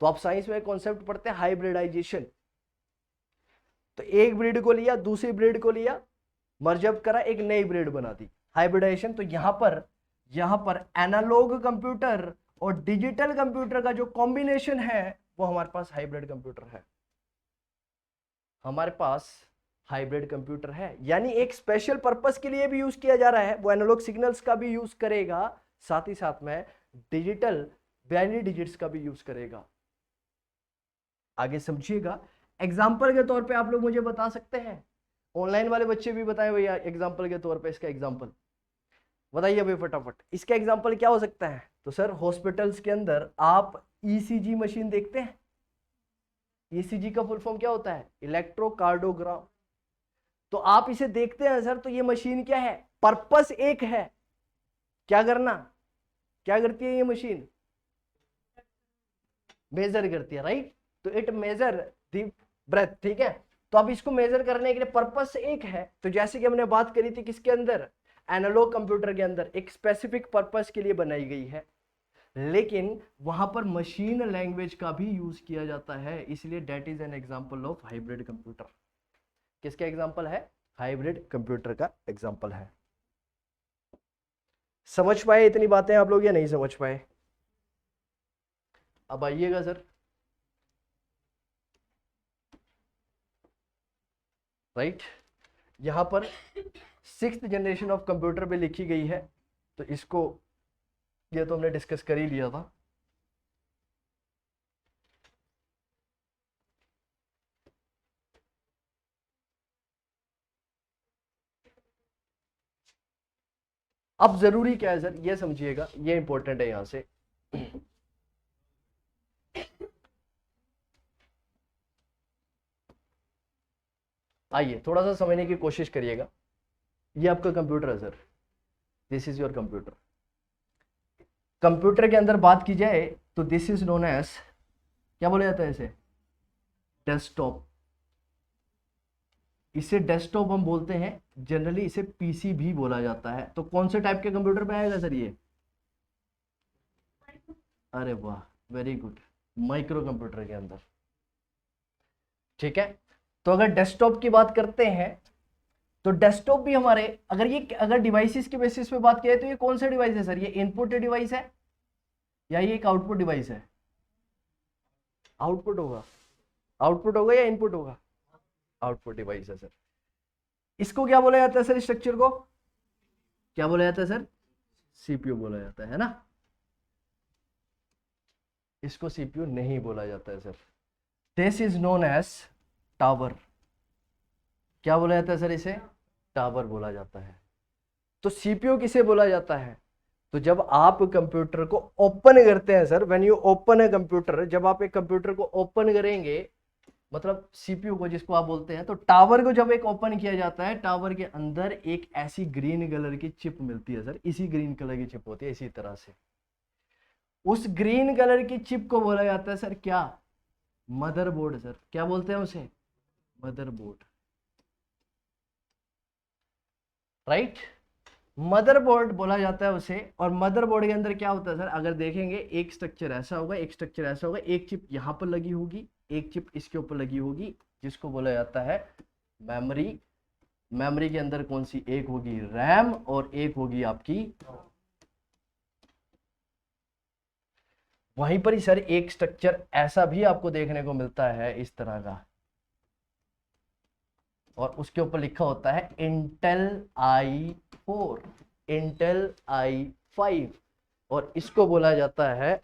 तो आप साइंस में कॉन्सेप्ट पढ़ते हैं हाइब्रिडाइजेशन। तो एक ब्रीड को लिया, दूसरी ब्रीड को लिया, मर्जअप करा, एक नई ब्रीड बना दी, हाइब्रिडाइजेशन। तो यहां पर एनालॉग कंप्यूटर और डिजिटल कंप्यूटर का जो कॉम्बिनेशन है, वो हमारे पास हाइब्रिड कंप्यूटर है। हमारे पास हाइब्रिड कंप्यूटर है, यानी एक स्पेशल पर्पस के लिए भी यूज किया जा रहा है, वो एनालॉग सिग्नल्स का भी यूज करेगा, साथ ही साथ में डिजिटल बाइनरी डिजिट्स का भी यूज करेगा। आगे समझिएगा। एग्जाम्पल के तौर पे आप लोग मुझे बता सकते हैं, ऑनलाइन वाले बच्चे भी बताएं भैया एग्जाम्पल के तौर पे, इसका एग्जाम्पल बताइए भाई फटाफट। इसका एग्जाम्पल क्या हो सकता है? तो सर हॉस्पिटल्स के अंदर आप ईसीजी मशीन देखते हैं। ईसीजी का फुल फॉर्म क्या होता है? इलेक्ट्रोकार्डियोग्राम। तो आप इसे देखते हैं सर, तो ये मशीन क्या है? पर्पस एक है, क्या करना? क्या करती है ये मशीन? मेजर करती है, राइट? तो इट मेजर द ब्रेथ, ठीक है? तो अब इसको मेजर करने के लिए पर्पस एक है। तो जैसे कि हमने बात करी थी किसके अंदर? एनालॉग कंप्यूटर के अंदर एक स्पेसिफिक पर्पस के लिए बनाई गई है, लेकिन वहां पर मशीन लैंग्वेज का भी यूज किया जाता है, इसलिए that is an example of hybrid computer. किसका एग्जांपल है? हाइब्रिड कंप्यूटर का एग्जांपल है। समझ पाए इतनी बातें आप लोग या नहीं समझ पाए? अब आइएगा सर, राइट, यहां पर 6th जनरेशन ऑफ कंप्यूटर पे लिखी गई है, तो इसको ये तो हमने डिस्कस कर ही लिया था। अब जरूरी क्या है सर, ये समझिएगा, ये इंपॉर्टेंट है यहां से। आइए थोड़ा सा समझने की कोशिश करिएगा। ये आपका कंप्यूटर है sir, this is your computer. Computer के अंदर बात की जाए तो दिस इज नोन एज, क्या बोला जाता है इसे? डेस्कटॉप। इसे डेस्कटॉप हम बोलते हैं, जनरली इसे पीसी भी बोला जाता है। तो कौन से टाइप के कंप्यूटर पे आएगा सर ये? अरे वाह, वेरी गुड, माइक्रो कंप्यूटर के अंदर। ठीक है, तो अगर डेस्कटॉप की बात करते हैं तो डेस्कटॉप भी हमारे, अगर डिवाइसेस के बेसिस पे बात किया तो ये कौन सा डिवाइस है सर? ये इनपुट डिवाइस है या ये एक आउटपुट डिवाइस है? आउटपुट होगा, आउटपुट होगा या इनपुट होगा? आउटपुट डिवाइस है सर। इसको क्या बोला जाता है सर? स्ट्रक्चर को क्या बोला जाता है सर? सीपीयू बोला जाता है ना। इसको सीपीयू नहीं बोला जाता है sir. This is known as tower. क्या बोला जाता है सर? इसे टावर बोला जाता है। तो सीपीयू किसे बोला जाता है? तो जब आप कंप्यूटर को ओपन करते हैं sir, when you open a computer, जब आप एक कंप्यूटर को ओपन करेंगे, मतलब सीपीयू को जिसको आप बोलते हैं, तो टावर को जब एक ओपन किया जाता है, टावर के अंदर एक ऐसी ग्रीन कलर की चिप मिलती है सर। इसी ग्रीन कलर की चिप होती है इसी तरह से। उस ग्रीन कलर की चिप को बोला जाता है सर क्या? Motherboard sir. क्या बोलते हैं उसे? Motherboard, right. मदरबोर्ड बोला जाता है उसे। और मदरबोर्ड के अंदर क्या होता है सर? अगर देखेंगे, एक स्ट्रक्चर ऐसा होगा, एक स्ट्रक्चर ऐसा होगा, एक चिप यहां पर लगी होगी, एक चिप इसके ऊपर लगी होगी, जिसको बोला जाता है मेमोरी। मेमोरी के अंदर कौन सी? एक होगी रैम और एक होगी आपकी। वहीं पर ही सर एक स्ट्रक्चर ऐसा भी आपको देखने को मिलता है इस तरह का, और उसके ऊपर लिखा होता है इंटेल i4, इंटेल i5, और इसको बोला जाता है,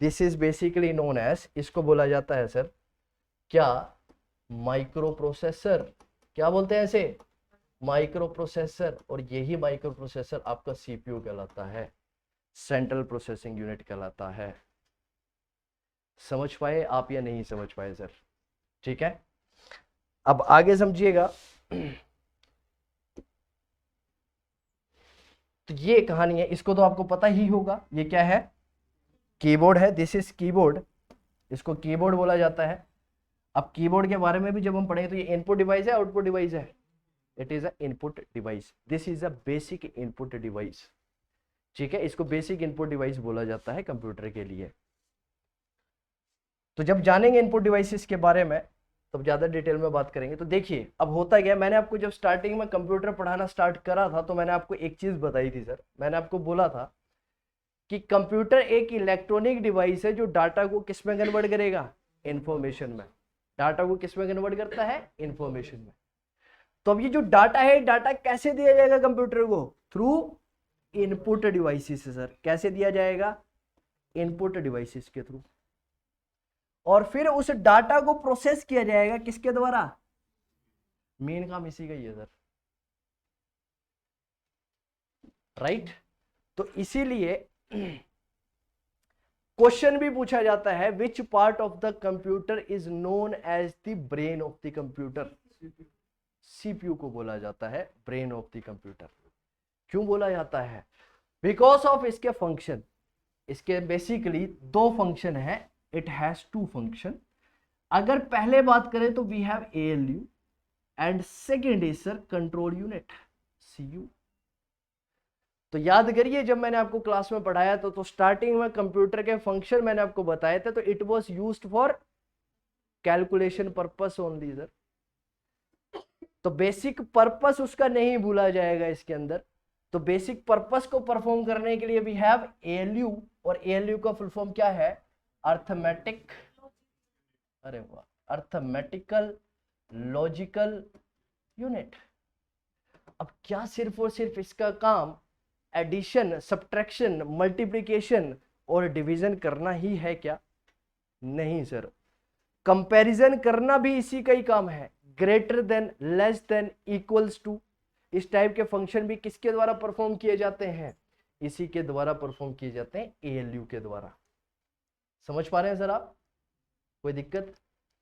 this is basically known as, इसको बोला जाता है सर क्या? Microprocessor. क्या बोलते हैं इसे? Microprocessor. और यही माइक्रो प्रोसेसर आपका सीपीयू कहलाता है, सेंट्रल प्रोसेसिंग यूनिट कहलाता है। समझ पाए आप या नहीं समझ पाए सर? ठीक है, अब आगे समझिएगा। तो ये कहानी है, इसको तो आपको पता ही होगा। ये क्या है? कीबोर्ड है। This is keyboard. इसको कीबोर्ड बोला जाता है। अब कीबोर्ड के बारे में भी जब हम पढ़ेंगे तो ये इनपुट डिवाइस है, आउटपुट डिवाइस है? It is a input device. This is a basic input device. ठीक है, इसको बेसिक इनपुट डिवाइस बोला जाता है कंप्यूटर के लिए। तो जब जानेंगे इनपुट डिवाइसेस के बारे में तब ज्यादा डिटेल में बात करेंगे। तो देखिए अब होता क्या, मैंने आपको जब स्टार्टिंग में कंप्यूटर पढ़ाना स्टार्ट करा था तो मैंने आपको एक चीज बताई थी सर। मैंने आपको बोला था कि कंप्यूटर एक इलेक्ट्रॉनिक डिवाइस है जो डाटा को किस में कन्वर्ट करेगा? इंफॉर्मेशन में। डाटा को किस में कन्वर्ट करता है? इंफॉर्मेशन में। तो अब ये जो डाटा है, डाटा कैसे दिया जाएगा कंप्यूटर को? Through input devices sir. कैसे दिया जाएगा? इनपुट डिवाइसेस के थ्रू। और फिर उस डाटा को प्रोसेस किया जाएगा किसके द्वारा? मेन काम इसी का ही है सर, राइट। तो इसीलिए क्वेश्चन भी पूछा जाता है, which part of the computer is known as the brain of the computer? CPU को बोला जाता है ब्रेन ऑफ द कंप्यूटर। क्यों बोला जाता है? बिकॉज ऑफ इसके फंक्शन। इसके बेसिकली दो फंक्शन है। It has two function. अगर पहले बात करें तो we have ALU and second is sir control unit, CU। तो याद करिए जब मैंने आपको क्लास में पढ़ाया तो स्टार्टिंग में कंप्यूटर के फंक्शन मैंने आपको बताए थे। तो it was used for calculation purpose only sir. तो बेसिक पर्पस उसका नहीं भूला जाएगा इसके अंदर। तो बेसिक पर्पस को परफॉर्म करने के लिए वी हैव ALU, और ALU का फुल फॉर्म क्या है? अर्थमेटिक, अरे वाह, अर्थमेटिकल लॉजिकल यूनिट। अब क्या सिर्फ और सिर्फ इसका काम एडिशन, सब्ट्रैक्शन, मल्टीप्लिकेशन और डिवीजन करना ही है क्या? नहीं सर, कंपैरिजन करना भी इसी का ही काम है। Greater than, less than, equals to, इस टाइप के फंक्शन भी किसके द्वारा परफॉर्म किए जाते हैं? इसी के द्वारा परफॉर्म किए जाते हैं, ALU के द्वारा। समझ पा रहे हैं सर आप? कोई दिक्कत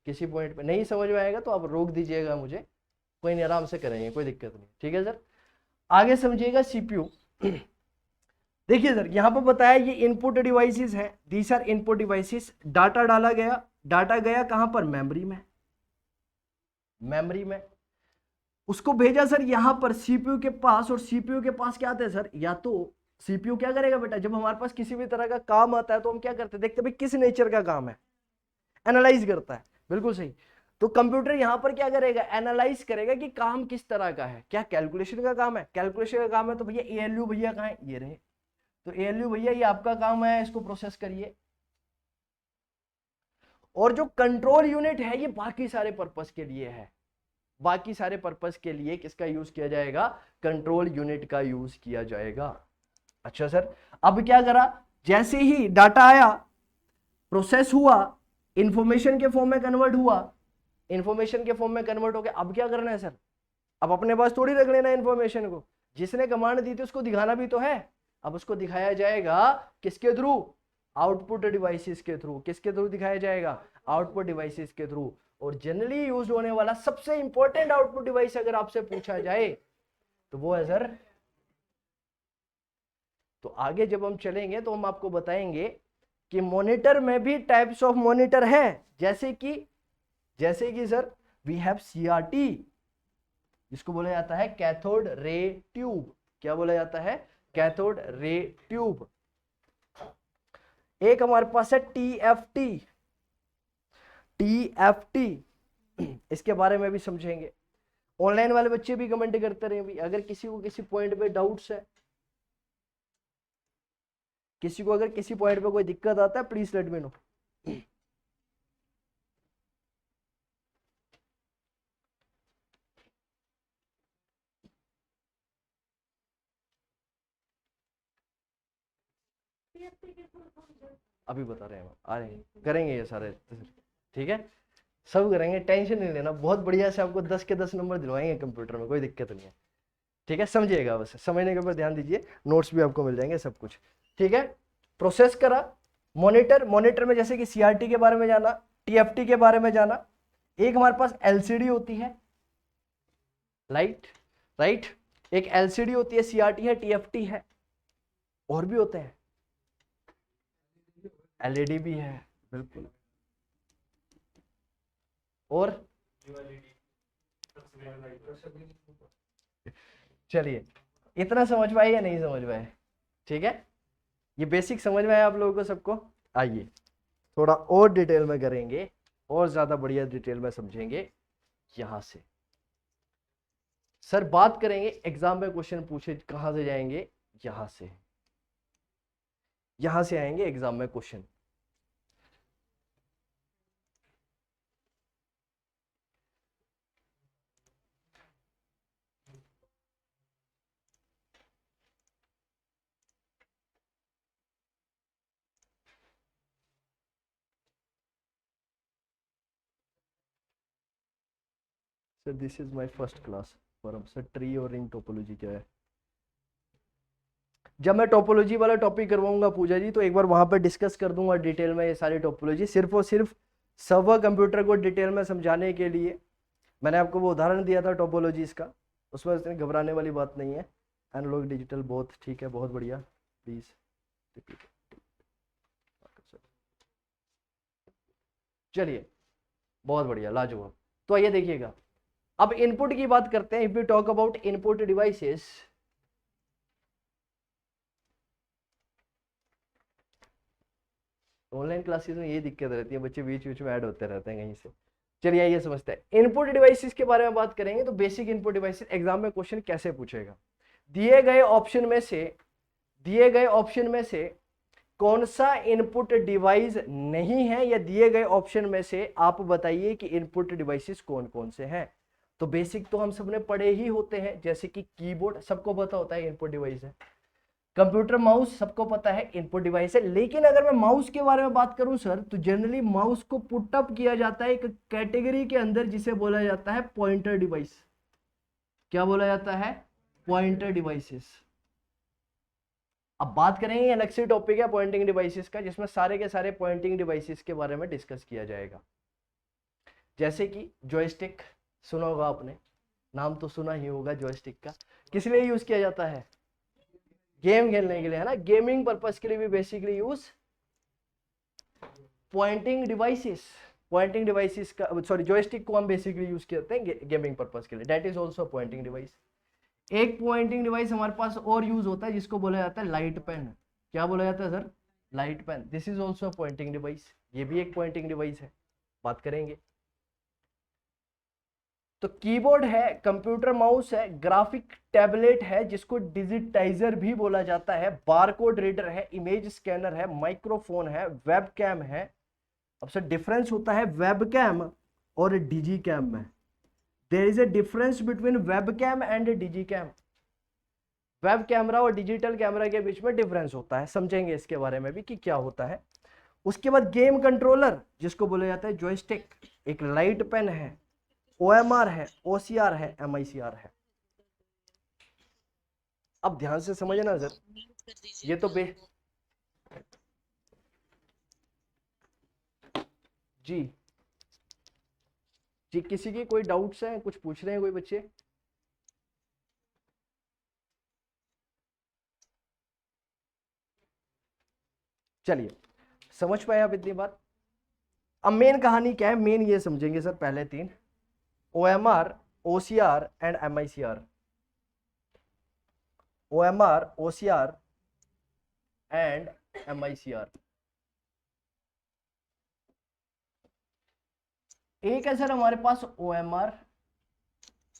किसी पॉइंट पे नहीं समझ में आएगा तो आप रोक दीजिएगा मुझे, कोई नहीं, आराम से करेंगे, कोई दिक्कत नहीं। ठीक है सर, आगे समझिएगा CPU। देखिए सर यहां पर बताया ये इनपुट डिवाइसेस है। These are input devices. Data डाला गया, डाटा गया कहां पर? मेमोरी में। मेमोरी में उसको भेजा सर यहां पर CPU के पास। और CPU के पास क्या आता है सर? या तो CPU क्या करेगा बेटा, जब हमारे पास किसी भी तरह का काम आता है तो हम क्या करते हैं? देखते भाई किस नेचर का काम है, एनालाइज करता है। बिल्कुल सही। तो कंप्यूटर यहां पर क्या करेगा, एनालाइज करेगा कि काम किस तरह का है, क्या कैलकुलेशन का काम है, कैलकुलेशन का काम है तो भैया एएलयू भैया कहाँ है, ये रहे, तो एएलयू भैया ये आपका काम है, इसको प्रोसेस करिए। और जो कंट्रोल यूनिट है ये बाकी सारे पर्पस के लिए है, बाकी सारे पर्पस के लिए किसका यूज किया जाएगा, कंट्रोल यूनिट का यूज किया जाएगा। अच्छा सर, अब क्या करा, जैसे ही डाटा आया, प्रोसेस हुआ, इंफॉर्मेशन के फॉर्म में कन्वर्ट हुआ, इंफॉर्मेशन के फॉर्म में कन्वर्ट हो गया, अब क्या करना है सर, अब अपने पास थोड़ी रख लेना इंफॉर्मेशन को, जिसने कमांड दी थी उसको दिखाना भी तो है। अब उसको दिखाया जाएगा किसके थ्रू, आउटपुट डिवाइसेस के थ्रू। किसके थ्रू दिखाया जाएगा, आउटपुट डिवाइसेस के थ्रू। और जनरली यूज होने वाला सबसे इंपॉर्टेंट आउटपुट डिवाइस अगर आपसे पूछा जाए तो वो है सर, तो आगे जब हम चलेंगे तो हम आपको बताएंगे कि मॉनिटर में भी टाइप्स ऑफ मॉनिटर है, जैसे कि सर वी हैव सीआरटी, जिसको बोला जाता है कैथोड रे ट्यूब। क्या बोला जाता है, कैथोड रे ट्यूब। एक हमारे पास है टीएफटी, इसके बारे में भी समझेंगे। ऑनलाइन वाले बच्चे भी कमेंट करते रहे भी, अगर किसी को किसी पॉइंट पे डाउट्स है, किसी को अगर किसी पॉइंट पे कोई दिक्कत आता है, प्लीज लेट मी नो। अभी बता रहे हैं, आ रहे हैं, करेंगे ये सारे, ठीक है, सब करेंगे, टेंशन नहीं लेना, बहुत बढ़िया से आपको 10 के 10 नंबर दिलवाएंगे कंप्यूटर में, कोई दिक्कत नहीं है, ठीक है, समझिएगा, बस समझने के ऊपर ध्यान दीजिए, नोट्स भी आपको मिल जाएंगे, सब कुछ ठीक है। प्रोसेस करा, मॉनिटर में जैसे कि सीआरटी के बारे में जाना, टीएफटी के बारे में जाना, एक हमारे पास एलसीडी होती है, राइट, एक एलसीडी होती है, सीआरटी है, टीएफटी है, और भी होते हैं, एलईडी भी है, बिल्कुल, और चलिए, इतना समझ पाए या नहीं समझ पाए, ठीक है, ये बेसिक समझ में आया आप लोगों को सबको। आइए थोड़ा और डिटेल में करेंगे, और ज्यादा बढ़िया डिटेल में समझेंगे। यहां से सर बात करेंगे, एग्जाम में क्वेश्चन पूछे कहां से जाएंगे, यहां से आएंगे एग्जाम में question. Sir this is my first class forum. Sir tree और रिंग टोपोलॉजी क्या है, जब मैं टोपोलॉजी वाला टॉपिक करवाऊंगा पूजा जी, तो एक बार वहां पर डिस्कस कर दूंगा डिटेल में ये सारी टोपोलॉजी, सिर्फ और सिर्फ सर्वर कंप्यूटर को डिटेल में समझाने के लिए। मैंने आपको वो उदाहरण दिया था टोपोलॉजीज का, उसमें इतनी घबराने वाली बात नहीं है। एनालॉग डिजिटल बहुत ठीक है, बहुत बढ़िया, प्लीज चलिए, बहुत बढ़िया, लाजवाब। तो आइए देखिएगा, अब इनपुट की बात करते हैं। If we talk about input devices, online classes में ये दिक्कत रहती है, बच्चे बीच बीच में ऐड होते रहते हैं कहीं से। चलिए आइए समझते हैं, इनपुट डिवाइसेस के बारे में बात करेंगे। तो बेसिक इनपुट डिवाइसेस, एग्जाम में क्वेश्चन कैसे पूछेगा, दिए गए ऑप्शन में से कौन सा इनपुट डिवाइस नहीं है, या दिए गए ऑप्शन में से आप बताइए कि इनपुट डिवाइसेस कौन कौन से हैं। तो बेसिक तो हम सबने पढ़े ही होते हैं, जैसे कि कीबोर्ड सबको पता होता है इनपुट डिवाइस है, कंप्यूटर माउस सबको पता है इनपुट डिवाइस है। लेकिन अगर मैं माउस के बारे में बात करूं सर, तो जनरली माउस को पुट अप किया जाता है एक कैटेगरी के अंदर, जिसे बोला जाता है पॉइंटर डिवाइस। क्या बोला जाता है, पॉइंटर डिवाइसेस। अब बात करेंगे, अलग से टॉपिक है पॉइंटिंग डिवाइसेस का, जिसमें सारे के सारे पॉइंटिंग डिवाइसेस के बारे में डिस्कस किया जाएगा। जैसे कि जॉयस्टिक सुना होगा आपने, नाम तो सुना ही होगा जॉयस्टिक का, किस लिए यूज किया जाता है, गेम खेलने के लिए, है ना, गेमिंग पर्पस के लिए भी बेसिकली यूज पॉइंटिंग डिवाइसेस का, सॉरी जॉयस्टिक को हम बेसिकली यूज करते हैं गेमिंग पर्पस के लिए, that is also pointing device. एक पॉइंटिंग डिवाइस हमारे पास और यूज होता है, जिसको बोला जाता है लाइट पेन। क्या बोला जाता है sir, light pen, this is also pointing device, ये भी एक पॉइंटिंग डिवाइस है, बात करेंगे। तो कीबोर्ड है, कंप्यूटर माउस है, ग्राफिक टैबलेट है जिसको डिजिटाइजर भी बोला जाता है, बारकोड रीडर है, इमेज स्कैनर है, माइक्रोफोन है, वेबकैम है। अब सर डिफरेंस होता है वेबकैम और डिजीकैम में। There is a difference between webcam and digicam. Web camera और डिजिटल कैमरा के बीच में डिफरेंस होता है, समझेंगे इसके बारे में भी कि क्या होता है। उसके बाद गेम कंट्रोलर जिसको बोला जाता है जॉयस्टिक, एक लाइट पेन है, OMR है, OCR है, MICR है। अब ध्यान से समझना सर, ये तो जी जी किसी की कोई डाउट्स हैं, कुछ पूछ रहे हैं कोई बच्चे? चलिए समझ पाए आप इतनी बात। अब मेन कहानी क्या है, मेन ये समझेंगे सर पहले तीन, OMR, OCR and MICR। OMR, OCR and MICR। एक है सर हमारे पास OMR,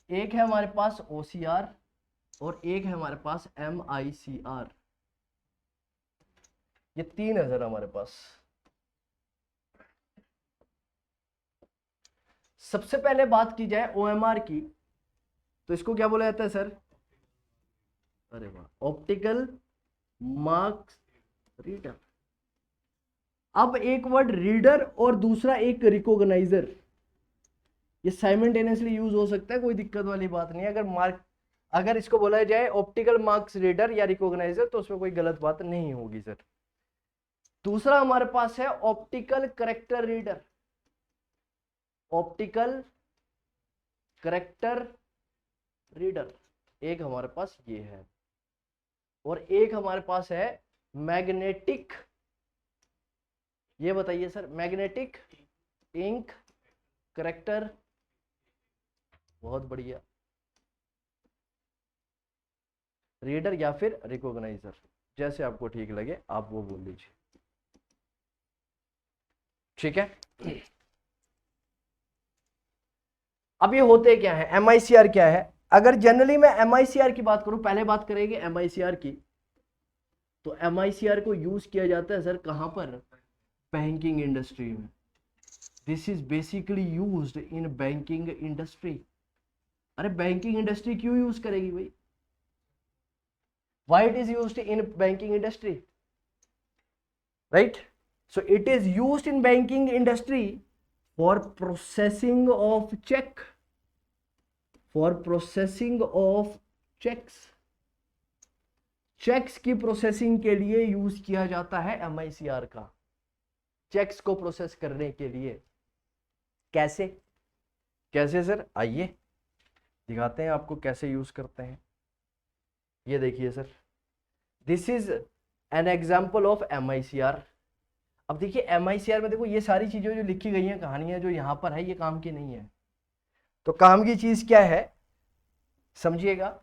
एक है हमारे पास OCR और एक है हमारे पास MICR। ये तीन है सर हमारे पास। सबसे पहले बात की जाए OMR की, तो इसको क्या बोला जाता है सर? अरे वाह, ऑप्टिकल मार्क्स रीडर। अब एक वर्ड रीडर और दूसरा एक रिकॉग्नाइजर, ये साइमल्टेनियसली यूज हो सकता है, कोई दिक्कत वाली बात नहीं है। अगर इसको बोला जाए ऑप्टिकल मार्क्स रीडर या रिकॉग्नाइजर तो उसमें कोई गलत बात नहीं होगी सर। दूसरा हमारे पास है optical character reader, optical character reader एक हमारे पास ये है, और एक हमारे पास है मैग्नेटिक, ये बताइए सर, मैग्नेटिक इंक करेक्टर। बहुत बढ़िया, रीडर या फिर रिकॉग्नाइजर, जैसे आपको ठीक लगे आप वो बोल लीजिए, ठीक है। अब ये होते क्या है, MICR क्या है? अगर जनरली मैं MICR की बात करूं, पहले बात करेंगे MICR की, तो MICR को यूज किया जाता है सर कहां पर? बैंकिंग इंडस्ट्री में। This is basically used in banking industry. अरे बैंकिंग इंडस्ट्री क्यों यूज करेगी भाई? Why it is used in banking industry, right? So it is used in banking industry for processing of check, for processing of checks। Checks की processing के लिए use किया जाता है MICR का, चेक्स को प्रोसेस करने के लिए। कैसे कैसे सर? आइए दिखाते हैं आपको कैसे यूज करते हैं। ये देखिए sir, this is an example of MICR। अब देखिए MICR में देखो, ये सारी चीजें जो लिखी गई हैं, कहानियां जो यहां पर है, ये काम की नहीं है। तो काम की चीज क्या है समझिएगा।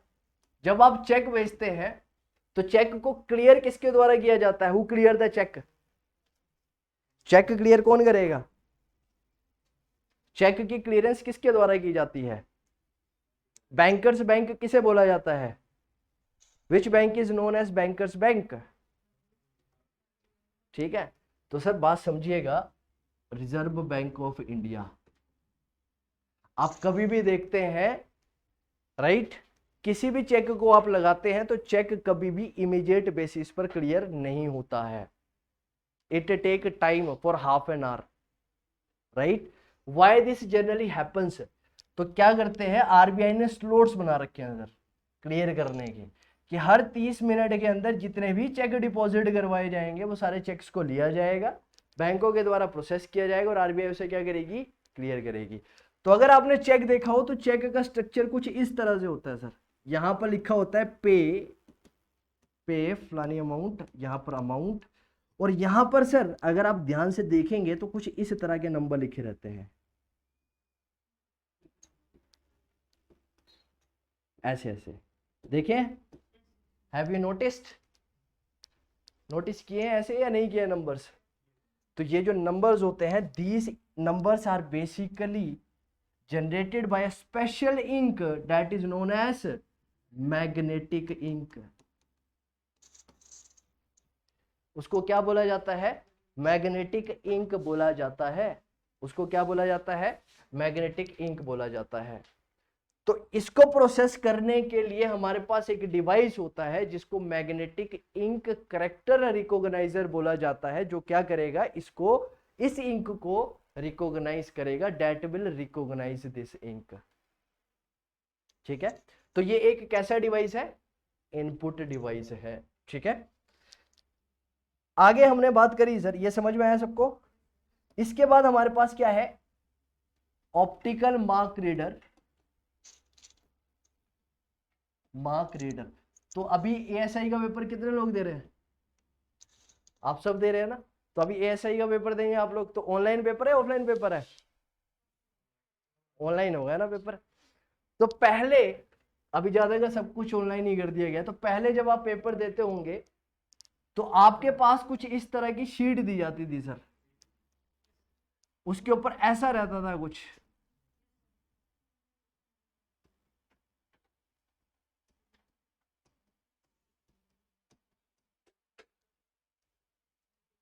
जब आप चेक भेजते हैं तो चेक को क्लियर किसके द्वारा किया जाता है? Who clear the check? Check clear कौन करेगा? चेक की क्लियरेंस किसके द्वारा की जाती है? बैंकर्स बैंक किसे बोला जाता है? Which bank is known as bankers bank? ठीक है, तो सर बात समझिएगा, रिजर्व बैंक ऑफ इंडिया। आप कभी भी देखते हैं, राइट, किसी भी चेक को आप लगाते हैं तो चेक कभी भी इमीडिएट बेसिस पर क्लियर नहीं होता है। It take time for half an hour, right. Why this generally happens? तो क्या करते हैं, RBI ने स्लॉट्स बना रखे हैं सर क्लियर करने के, कि हर 30 मिनट के अंदर जितने भी चेक डिपॉजिट करवाए जाएंगे वो सारे चेक्स को लिया जाएगा, बैंकों के द्वारा प्रोसेस किया जाएगा और RBI उसे क्या करेगी? क्लियर करेगी। तो अगर आपने चेक देखा हो तो चेक का स्ट्रक्चर कुछ इस तरह से होता है सर। यहां पर लिखा होता है पे फलानी अमाउंट, यहां पर अमाउंट, और यहां पर सर अगर आप ध्यान से देखेंगे तो कुछ इस तरह के नंबर लिखे रहते हैं, ऐसे ऐसे। देखिए, हैव यू नोटिस्ड? नोटिस किए हैं ऐसे या नहीं किए नंबर्स? तो ये जो नंबर्स होते हैं, these numbers are basically generated by a special ink that is known as magnetic ink. उसको क्या बोला जाता है? मैग्नेटिक इंक बोला जाता है। उसको क्या बोला जाता है? मैग्नेटिक इंक बोला जाता है। तो इसको प्रोसेस करने के लिए हमारे पास एक डिवाइस होता है जिसको मैग्नेटिक इंक करेक्टर रिकॉग्नाइजर बोला जाता है, जो क्या करेगा, इसको, इस इंक को रिकॉग्नाइज करेगा, that will recognise this ink. ठीक है, तो ये एक कैसा डिवाइस है? इनपुट डिवाइस है। ठीक है, आगे हमने बात करी सर, ये समझ में आया सबको? इसके बाद हमारे पास क्या है? Optical mark reader. Mark reader, तो अभी एएसआई का पेपर कितने लोग दे रहे हैं? आप सब दे रहे हैं ना? तो अभी एएसआई का पेपर देंगे आप लोग, तो ऑनलाइन पेपर है ऑफलाइन पेपर है? ऑनलाइन होगा ना पेपर। तो पहले, अभी ज्यादा का सब कुछ ऑनलाइन ही कर दिया गया, तो पहले जब आप पेपर देते होंगे तो आपके पास कुछ इस तरह की शीट दी जाती थी सर, उसके ऊपर ऐसा रहता था कुछ,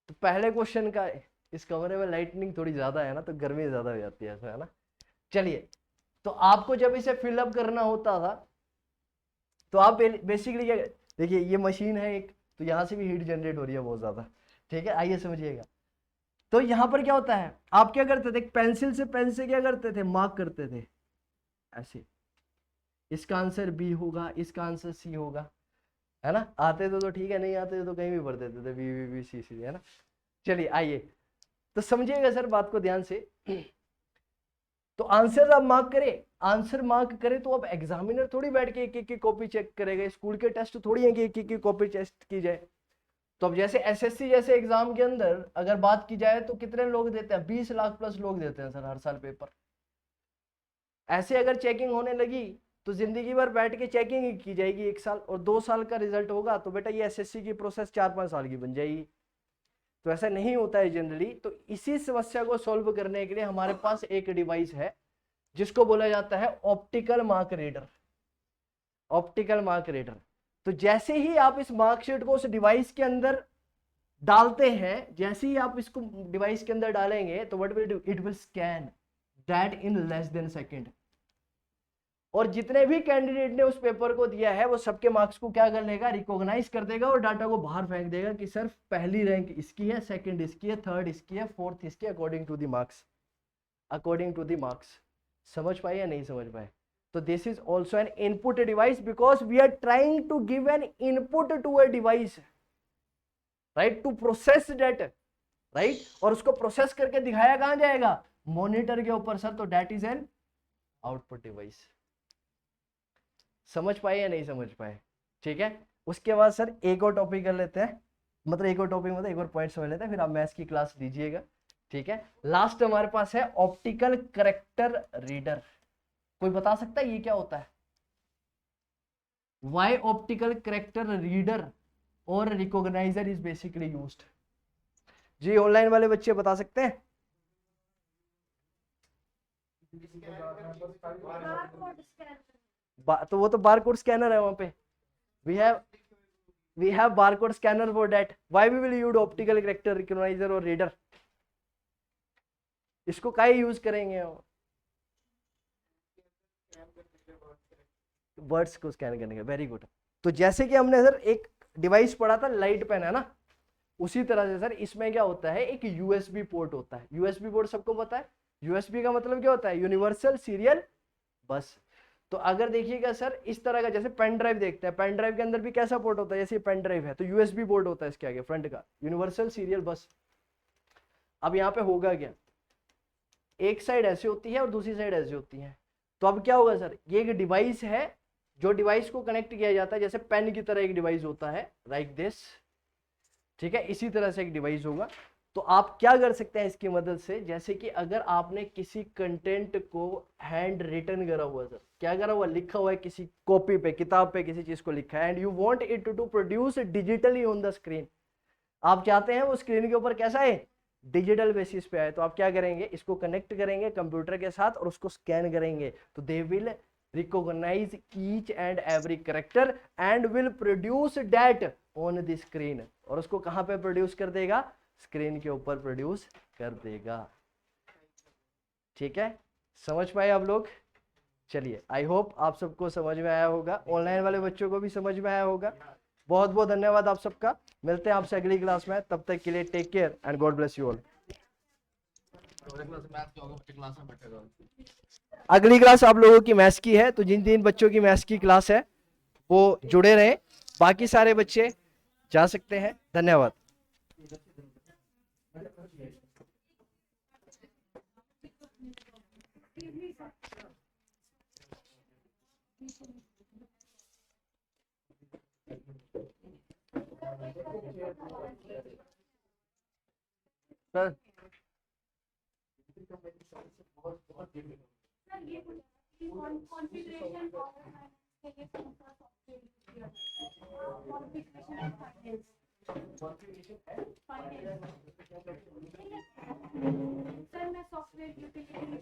तो पहले क्वेश्चन का, इस कमरे में लाइटनिंग थोड़ी ज्यादा है ना, तो गर्मी ज्यादा हो जाती है ऐसा, है ना? चलिए, तो आपको जब इसे फिलअप करना होता था तो आप बेसिकली क्या, देखिए ये मशीन है एक, तो यहां से भी हीट जनरेट हो रही है बहुत ज्यादा। ठीक है, आइए समझिएगा। तो यहां पर क्या होता है, आप क्या करते थे? पेंसिल से पेन से क्या करते थे? मार्क करते थे ऐसे, इसका आंसर बी होगा, इसका आंसर सी होगा, है ना? आते थे तो ठीक है, नहीं आते थे तो कहीं भी भर देते थे, बी बी बी सी सी, है ना? चलिए आइए, तो समझिएगा सर बात को ध्यान से। तो आंसर आप मार्क करें, आंसर मार्क करें, तो अब एग्जामिनर थोड़ी बैठ के एक एक की कॉपी चेक करेगा, स्कूल के टेस्ट थोड़ी है कि एक एक की कॉपी टेस्ट की जाए। तो अब जैसे एसएससी जैसे एग्जाम के अंदर अगर बात की जाए तो कितने लोग देते हैं? 20 लाख प्लस लोग देते हैं सर हर साल पेपर। ऐसे अगर चेकिंग होने लगी तो जिंदगी भर बैठ के चेकिंग ही की जाएगी, 1 साल और 2 साल का रिजल्ट होगा, तो बेटा ये एसएससी की प्रोसेस 4-5 साल की बन जाएगी। तो ऐसा नहीं होता है जनरली। तो इसी समस्या को सॉल्व करने के लिए हमारे पास एक डिवाइस है जिसको बोला जाता है optical mark reader. Optical mark reader, तो जैसे ही आप इस मार्कशीट को उस डिवाइस के अंदर डालते हैं, जैसे ही आप इसको डिवाइस के अंदर डालेंगे तो what will do, it will scan that in less than second. और जितने भी कैंडिडेट ने उस पेपर को दिया है वो सबके मार्क्स को क्या कर लेगा? रिकॉग्नाइज कर देगा और डाटा को बाहर फेंक देगा कि सर पहली रैंक इसकी है, सेकंड इसकी है, थर्ड इसकी है, फोर्थ इसकी, according to the marks, according to the marks. समझ पाए या नहीं समझ पाए? तो this is also an input device because we are trying to give an input to a device, right, to process that, right, और उसको प्रोसेस करके दिखाया कहां जाएगा? मॉनिटर के ऊपर सर। तो that is an output device. समझ पाए या नहीं समझ पाए? ठीक है, उसके बाद सर एक और टॉपिक कर लेते हैं, मतलब एक और टॉपिक, मतलब एक और पॉइंट समझ लेते हैं, फिर आप मैथ्स की क्लास लीजिएगा। ठीक है, लास्ट हमारे पास है ऑप्टिकल करेक्टर रीडर। कोई बता सकता है ये क्या होता है? वाई ऑप्टिकल करेक्टर रीडर और रिकॉग्नाइजर इज बेसिकली यूज्ड? जी ऑनलाइन वाले बच्चे बता सकते हैं? तो वो तो बारकोड स्कैनर है वहां पे, we have barcode scanner for that. Why we will use optical character recognizer और रीडर? इसको काहे यूज करेंगे? वर्ड्स को स्कैन करने का। Very good. तो जैसे कि हमने सर एक डिवाइस पढ़ा था लाइट पेन, है ना, उसी तरह से सर इसमें क्या होता है, एक यूएसबी पोर्ट होता है। यूएसबी पोर्ट सबको पता है, यूएसबी का मतलब क्या होता है? यूनिवर्सल सीरियल बस। तो अगर देखिएगा सर इस तरह का, जैसे पेन ड्राइव देखते हैं, पेन ड्राइव के अंदर भी कैसा पोर्ट होता है? जैसे पेन ड्राइव है तो यूएसबी पोर्ट होता है इसके आगे फ्रंट का, यूनिवर्सल सीरियल बस। अब यहाँ पे होगा क्या, एक साइड ऐसी होती है और दूसरी साइड ऐसी होती है। तो अब क्या होगा सर, ये एक डिवाइस है जो डिवाइस को कनेक्ट किया जाता है, जैसे पेन की तरह एक डिवाइस होता है, लाइक दिस। ठीक है, इसी तरह से एक डिवाइस होगा। तो आप क्या कर सकते हैं इसकी मदद से, जैसे कि अगर आपने किसी कंटेंट को हैंड रिटन करा हुआ, सर क्या करा हुआ, लिखा हुआ है किसी कॉपी पे, किताब पे किसी चीज को लिखा है, and you want it to produce digitally on the screen. आप चाहते हैं वो स्क्रीन के ऊपर कैसा है, डिजिटल बेसिस पे है, तो आप क्या करेंगे, इसको कनेक्ट करेंगे कंप्यूटर के साथ और उसको स्कैन करेंगे, तो they will recognise each and every character and will produce that on the screen, और उसको कहां पे प्रोड्यूस कर देगा, स्क्रीन के ऊपर प्रोड्यूस कर देगा। ठीक है, समझ पाए आप लोग? चलिए, आई होप आप सबको समझ में आया होगा, ऑनलाइन वाले बच्चों को भी समझ में आया होगा। बहुत बहुत धन्यवाद आप सबका, मिलते हैं आपसे अगली क्लास में, तब तक के लिए take care and God bless you all. अगली क्लास आप लोगों की मैथ्स की है, तो जिन 3 बच्चों की मैथ्स की क्लास है वो जुड़े रहें, बाकी सारे बच्चे जा सकते हैं। धन्यवाद। सर कॉन्फ़िगरेशन के लिए कौन सा सॉफ्टवेयर कॉन्फ़िगरेशन सर मैं सॉफ्टवेयर यूटिलिटी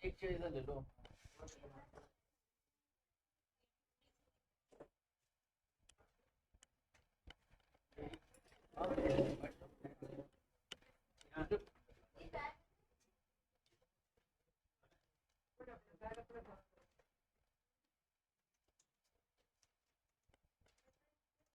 एक चीज ले लो।